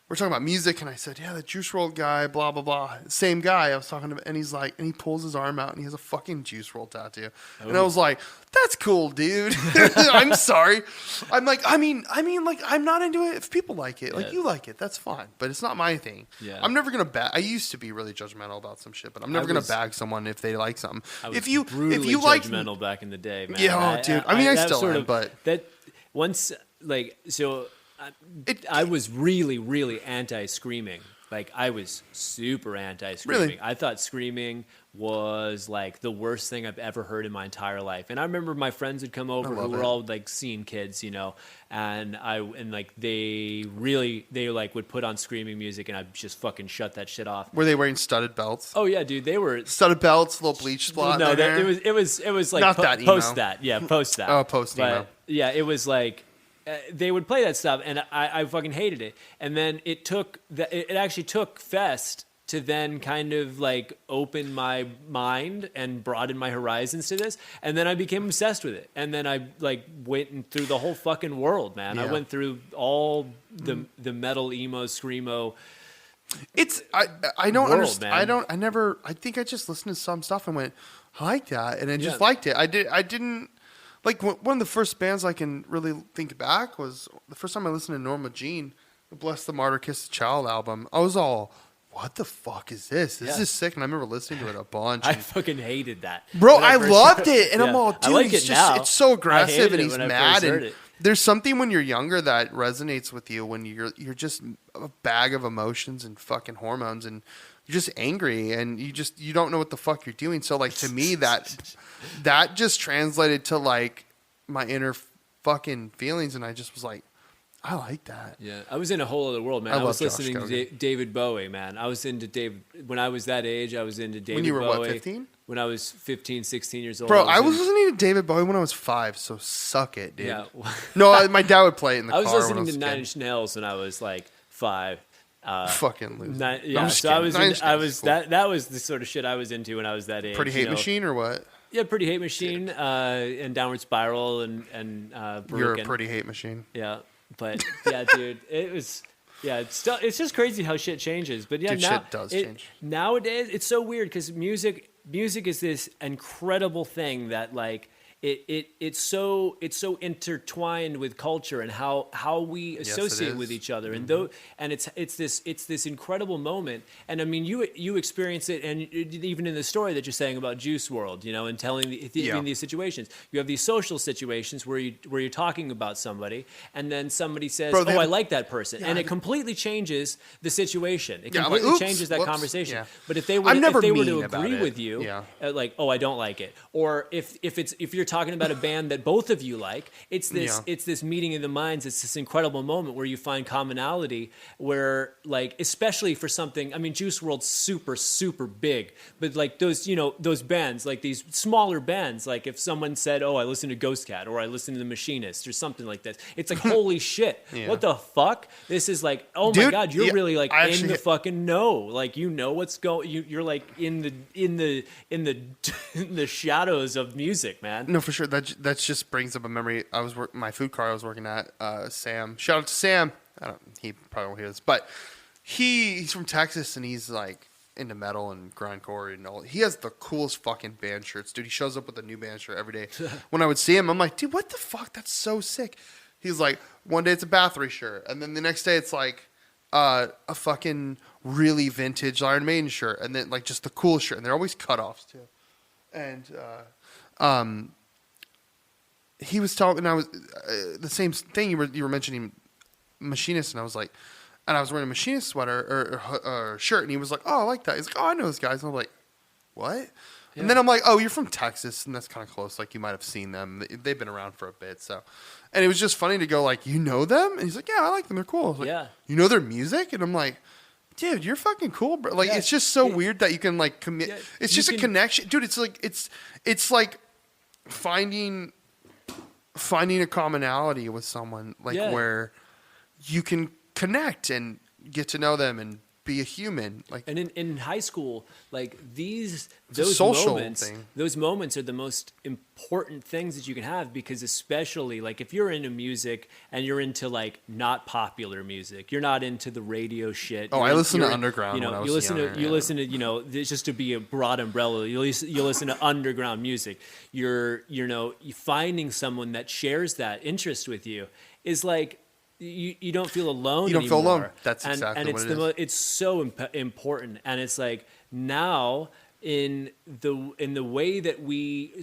we're talking about music, and I said, "Yeah, the Juice WRLD guy, blah blah blah." Same guy I was talking to, and he's like, and he pulls his arm out, and he has a fucking Juice WRLD tattoo, and I was like, "That's cool, dude." I'm sorry. I'm like, I mean, like, I'm not into it. If people like it, like you like it, that's fine, but it's not my thing. Yeah. I'm never gonna bag. I used to be really judgmental about some shit, but I'm never gonna bag someone if they like something. If you like judgmental back in the day, man. Yeah, dude. I mean, I still am, but that once like so. I was really, really anti-screaming. Like, I was super anti-screaming. Really? I thought screaming was like the worst thing I've ever heard in my entire life. And I remember my friends would come over who were all like scene kids, and they like would put on screaming music, and I'd just fucking shut that shit off. Were they wearing studded belts? Oh yeah, dude, they were studded belts, little bleach spot. No, it was like not that emo. Post that. Oh, post emo. But, yeah, it was like. They would play that stuff, and I fucking hated it. And then it actually took Fest to then kind of like open my mind and broaden my horizons to this. And then I became obsessed with it. And then I like went through the whole fucking world, man. Yeah. I went through all the metal, emo, screamo. I don't understand. I think I just listened to some stuff and went, I like that, and I just liked it. I didn't. Like, one of the first bands I can really think back was the first time I listened to Norma Jean, the Bless the Martyr, Kiss the Child album. I was all, what the fuck is this? This is sick. And I remember listening to it a bunch. I fucking hated that. Bro, I loved it. And I'm all, dude, I like it now. It's so aggressive and he's mad. And there's something when you're younger that resonates with you when you're just a bag of emotions and fucking hormones, and you're just angry and you don't know what the fuck you're doing. So like, to me, that just translated to like my inner fucking feelings, and I just was like, I like that. Yeah, I was in a whole other world, man. I was listening to David Bowie, man. I was into David when I was that age. I was into David Bowie. When you were what, 15? When I was 15, 16 years old. Bro, I was listening to David Bowie when I was 5, so suck it, dude. Yeah. No, my dad would play it in the car. I was listening to Nine Inch Nails when I was like 5. Fucking loser. Yeah, so I was that was the sort of shit I was into when I was that age. Pretty Hate Machine or what? Yeah, Pretty Hate Machine, and Downward Spiral, and Broken. You're a Pretty Hate Machine. Yeah, but yeah, dude, it was. Yeah, it's just crazy how shit changes. But yeah, dude, shit does change. Nowadays, it's so weird because music is this incredible thing that like. It's so intertwined with culture and how we associate with each other, and it's this incredible moment. And I mean, you experience it, and even in the story that you're saying about Juice WRLD, and telling in these situations, you have these social situations where you're talking about somebody, and then somebody says, I like that person, and it completely changes the situation. It completely changes that conversation. Yeah. But if they were to agree with you, like, I don't like it, or if you're talking about a band that both of you like. It's this Yeah. it's this meeting of the minds. It's this incredible moment where you find commonality where, like, especially for something, I mean, Juice WRLD's super big, but like those bands, like these smaller bands, like if someone said, oh, I listen to Ghost Cat or I listen to The Machinist or something like this, it's like, holy shit, Yeah. what the fuck? This is like, oh my Dude, God, you're yeah, really like I in actually- the fucking know. Like, you know what's going, you're like in the in the shadows of music, man. No, for sure. That just brings up a memory. My food car I was working at. Sam. Shout out to Sam. He probably won't hear this, but he's from Texas and he's like into metal and grindcore and all. He has the coolest fucking band shirts, dude. He shows up with a new band shirt every day. When I would see him, I'm like, dude, what the fuck? That's so sick. He's like, one day it's a Bathory shirt, and then the next day it's like a fucking really vintage Iron Maiden shirt, and then like just the cool shirt, and they're always cutoffs too. And he was talking, and I was the same thing you were mentioning, Machinist, and I was like, and I was wearing a Machinist sweater or shirt, and he was like, oh, I like that. He's like, oh, I know those guys. And I'm like, what? Yeah. And then I'm like, oh, you're from Texas, and that's kind of close. Like, you might have seen them. They've been around for a bit, so. And it was just funny to go like, you know them? And he's like, yeah, I like them. They're cool. I was like, Yeah. You know their music? And I'm like, dude, you're fucking cool, bro. Like, Yeah. it's just so weird that you can like commit. Yeah, It's you just a can- connection, dude. It's like finding a commonality with someone, like Yeah. where you can connect and get to know them and be a human. Like, And in high school, like a those social moments, thing. those moments are the most important things that you can have, because especially like if you're into music and you're into like not popular music, you're not into the radio shit. Oh, you're I listened to you're- underground You know, when I you was listen younger, to you yeah. listen to this just to be a broad umbrella. You listen to underground music. You're finding someone that shares that interest with you is like. You don't feel alone. You don't feel anymore. alone. That's exactly and what it's it is. it's so important, and it's like now in the way that we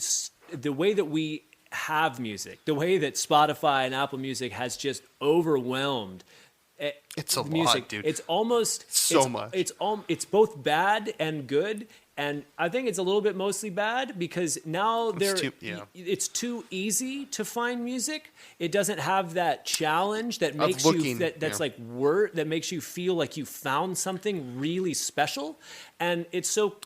have music, the way that Spotify and Apple Music has just overwhelmed. It's a the music. lot, dude. It's almost So much. It's both bad and good. And I think it's a little bit mostly bad because now it's too easy to find music. It doesn't have that challenge that makes that makes you feel like you found something really special. And it's so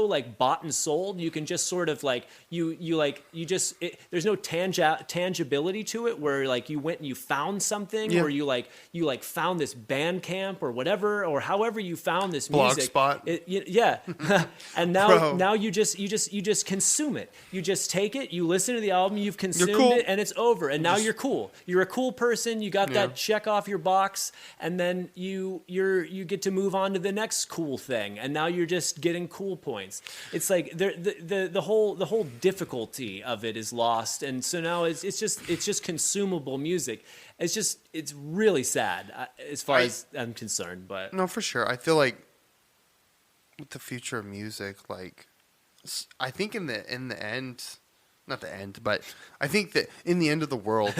like bought and sold. You can just sort of like there's no tangibility to it where like you went and you found something or you found this band camp or whatever or however you found this music. Blogspot. And now you just consume it. You just take it, you listen to the album, you've consumed it, and it's over. And now you're cool. You're a cool person. You got that check off your box, and then you get to move on to the next cool thing. And now you're just getting cool points. It's like the whole difficulty of it is lost, and so now it's just consumable music. It's really sad as far as I'm concerned. But No, for sure. I feel like with the future of music, like I think in the end, not the end, but I think that in the end of the world,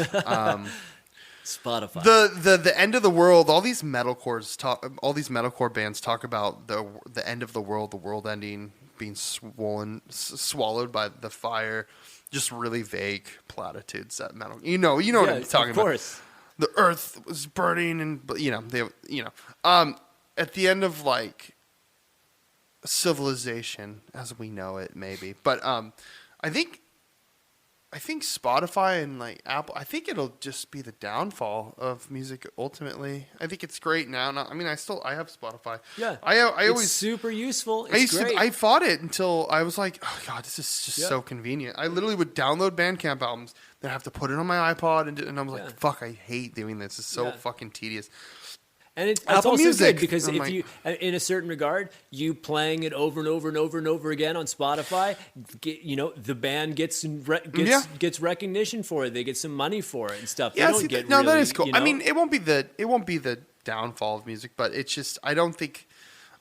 Spotify. the end of the world, all these metalcore bands talk about the end of the world ending, being swallowed by the fire, just really vague platitudes that metal. You know what I'm talking about. Of course. The earth was burning, and at the end of like civilization as we know it, maybe. But I think Spotify and like Apple, I think it'll just be the downfall of music ultimately. I think it's great now. I have Spotify. Yeah, I always it's super useful. It's great. I fought it until I was like, oh god, this is just so convenient. I literally would download Bandcamp albums, then have to put it on my iPod, and I was like, fuck, I hate doing this. It's so fucking tedious. And it's Apple also Music, good because I'm if like- you, in a certain regard, you playing it over and over and over and over again on Spotify, the band gets recognition for it. They get some money for it and stuff. Yeah, that is cool. You know? I mean, it won't be the downfall of music, but it's just I don't think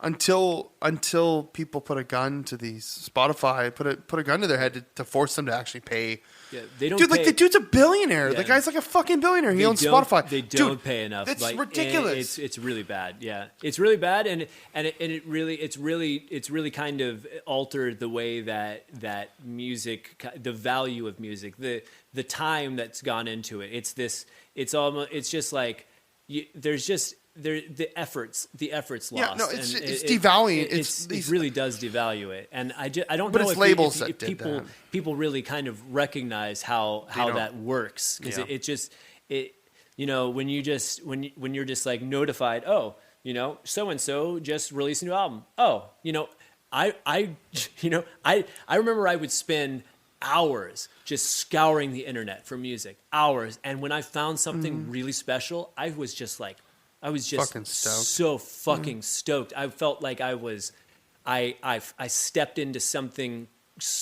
until people put a gun to these Spotify, put a gun to their head to force them to actually pay. Yeah, they don't. Dude, pay, like the dude's a billionaire. Yeah. The guy's like a fucking billionaire. He owns don't- Spotify. They don't Dude, pay enough. That's Like, ridiculous. It's really bad. Yeah, it's really bad, and it's really kind of altered the way that music, the value of music, the time that's gone into it. It's just like the efforts lost. Yeah, no, it's and devaluing. It really does devalue it, and I don't But know it's if labels if that did people that. people really kind of recognize how don't. that works, because Yeah. when you're just like notified, oh, so and so just released a new album. Oh, I remember I would spend hours just scouring the internet for music, hours, and when I found something really special, I was just Fucking stoked. so fucking stoked. I felt like I stepped into something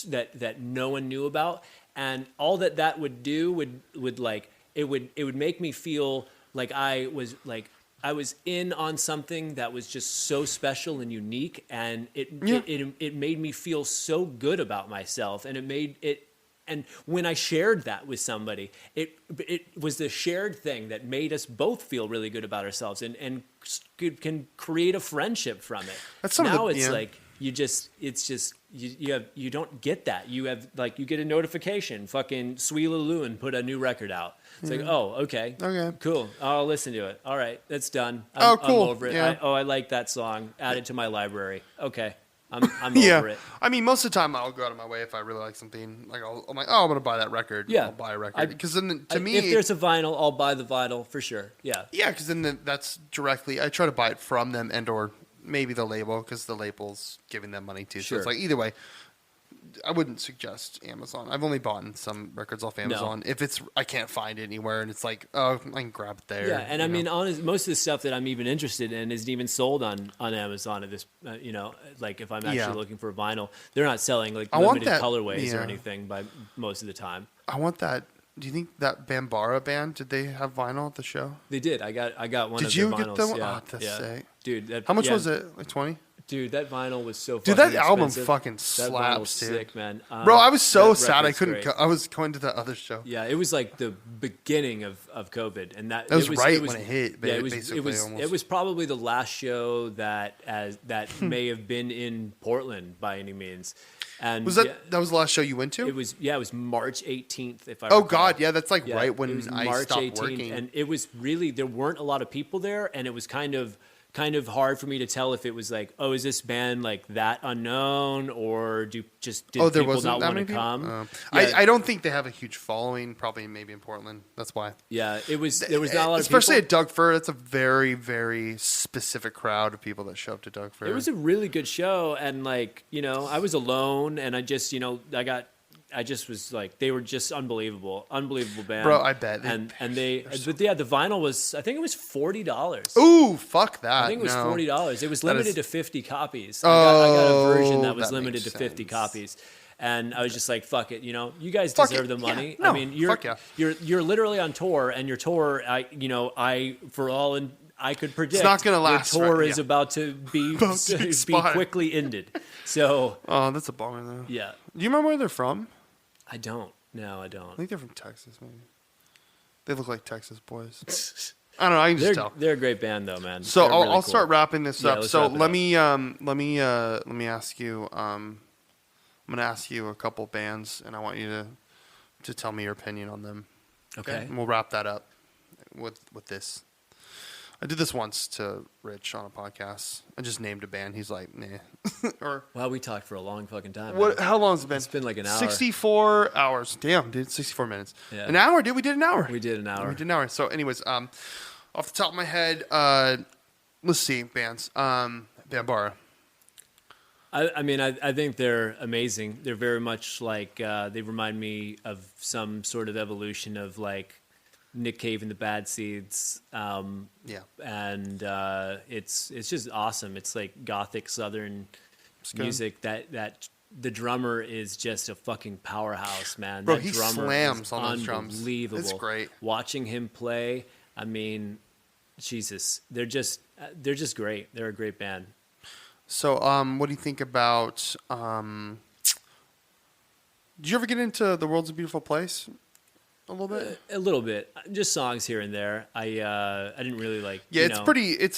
that no one knew about, and all that would do would like it would make me feel like I was in on something that was just so special and unique, and it made me feel so good about myself, and it made it. And when I shared that with somebody, it was the shared thing that made us both feel really good about ourselves, and can create a friendship from it. That's some of now the- it's yeah. like you don't get that. You get a notification, fucking Sweet Loon put a new record out. It's like, oh, okay, cool. I'll listen to it. All right, that's done. Oh, cool. I'm over it. Yeah. I like that song. Add it to my library. Okay, I'm Yeah, over it. I mean, most of the time I'll go out of my way if I really like something. Like I'm like, oh, I'm gonna buy that record. Yeah. I'll buy a record because then to me, if there's a vinyl, I'll buy the vinyl for sure. Yeah. yeah, because then that's directly. I try to buy it from them and/or maybe the label because the label's giving them money too. So Sure. it's like either way. I wouldn't suggest Amazon. I've only bought some records off Amazon. If I can't find it anywhere, and it's like, oh, I can grab it there. Yeah, and I mean, most of the stuff that I'm even interested in isn't even sold on Amazon at this. Like if I'm actually looking for a vinyl, they're not selling like I want limited that- colorways or yeah. anything by most of the time. I want that. Do you think that Bambara band, did they have vinyl at the show? They did. I got one. Did of you their get vinyls. them? Yeah, Oh, that's yeah. sick. Dude. How much was it? Like 20? Dude, that vinyl was so. Dude, fucking that album expensive. fucking That slaps, vinyl's dude. sick, man. Bro, I was so that sad I record's couldn't. great. I was going to the other show. Yeah, it was like the beginning of COVID, and that was right was, when it hit, Yeah, basically, almost. it was probably the last show that may have been in Portland by any means. And Was that that was the last show you went to? It was March 18th. If I Oh recall. God, yeah, that's like Yeah, right it when was I March stopped 18th, working. and it was really there weren't a lot of people there, and it was kind of hard for me to tell if it was like, oh, is this band like that unknown, or did there people wasn't not that want many to people? come? I Yeah. don't think they have a huge following. Probably maybe in Portland. That's why. Yeah, there was not a lot of Especially people. at Doug Fir. That's a very very specific crowd of people that show up to Doug Fir. It was a really good show, and like I was alone, and I just I just was like, they were just unbelievable band, Bro, I bet. But yeah, the vinyl was, I think it was $40. Ooh, fuck that. I think it was no. $40. It was That limited is- to 50 copies. I got a version that was that limited makes to 50 sense. copies. And I was just like, fuck it, you guys Fuck deserve it. the money. Yeah, no, I mean, fuck yeah. you're literally on tour, and your tour, I could predict not gonna last, your tour right? is Yeah. about to be About to be expire. quickly ended. So Oh, that's a bummer though. yeah, Do you remember where they're from? I don't. No, I I don't. think they're from Texas. Maybe they look like Texas boys. I don't know. I can just tell. They're a great band though, man. So They're I'll really start cool. wrapping this Yeah, up. let's So wrap it up. let me ask you. I'm gonna ask you a couple bands, and I want you to tell me your opinion on them. Okay. And we'll wrap that up with this. I did this once to Rich on a podcast. I just named a band. He's like, nah. Or Wow, we talked for a long fucking time. what? man. How long has it been? It's been like an hour. 64 hours. Damn, dude, 64 minutes. Yeah. An hour, dude. We did an hour. We did an hour. We did an hour. So, anyways, off the top of my head, let's see bands. Bambara. I mean, I think they're amazing. They're very much like they remind me of some sort of evolution of like Nick Cave and the Bad Seeds. Yeah. And it's just awesome. It's like gothic southern good. music. That the drummer is just a fucking powerhouse, man. Bro, that he drummer slams is on those drums. unbelievable. It's great. Watching him play, I mean, Jesus, they're just great. They're a great band. So, what do you think about? Did you ever get into The World's a Beautiful Place? A little bit. A little bit, just songs here and there. I didn't really like. Yeah, you it's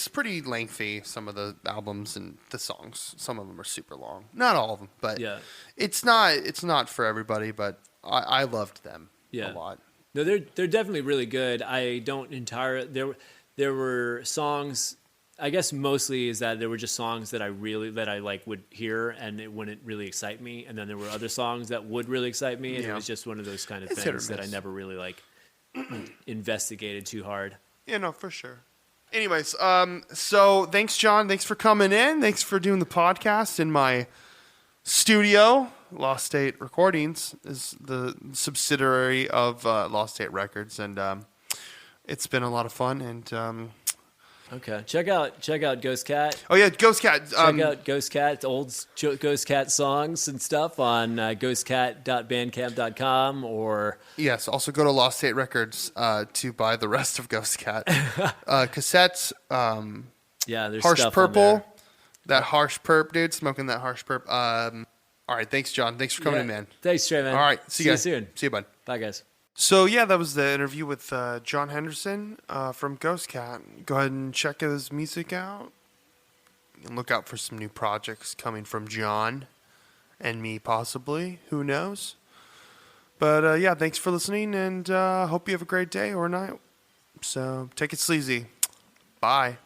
know, pretty lengthy. Some of the albums and the songs. Some of them are super long. Not all of them, but Yeah. it's not for everybody. But I loved them Yeah. a lot. No, they're definitely really good. I don't entirely there were songs. I guess mostly is that there were just songs that I like would hear and it wouldn't really excite me, and then there were other songs that would really excite me, and it Yeah. was just one of those kind of It's hit or things that I miss. never really like investigated too hard. Yeah, no, for sure. Anyways, so thanks, John. Thanks for coming in. Thanks for doing the podcast in my studio. Lost State Recordings is the subsidiary of Lost State Records, and it's been a lot of fun. And Okay, check out Ghost Cat. oh yeah, Ghost Cat. Check out Ghost Cat, old Ghost Cat songs and stuff on ghostcat.bandcamp.com or Yes. Also, go to Lost State Records to buy the rest of Ghost Cat cassettes. yeah, there's Harsh stuff on Purple. there. That harsh perp, dude. Smoking that harsh perp. All right. Thanks, John. Thanks for coming Yeah. in, man. Thanks, Trey, man. All right. See you guys soon. See you, bud. Bye, guys. So, yeah, that was the interview with John Henderson from Ghost Cat. Go ahead and check his music out. And look out for some new projects coming from John and me, possibly. Who knows? But, yeah, thanks for listening, and hope you have a great day or night. So, take it sleazy. Bye.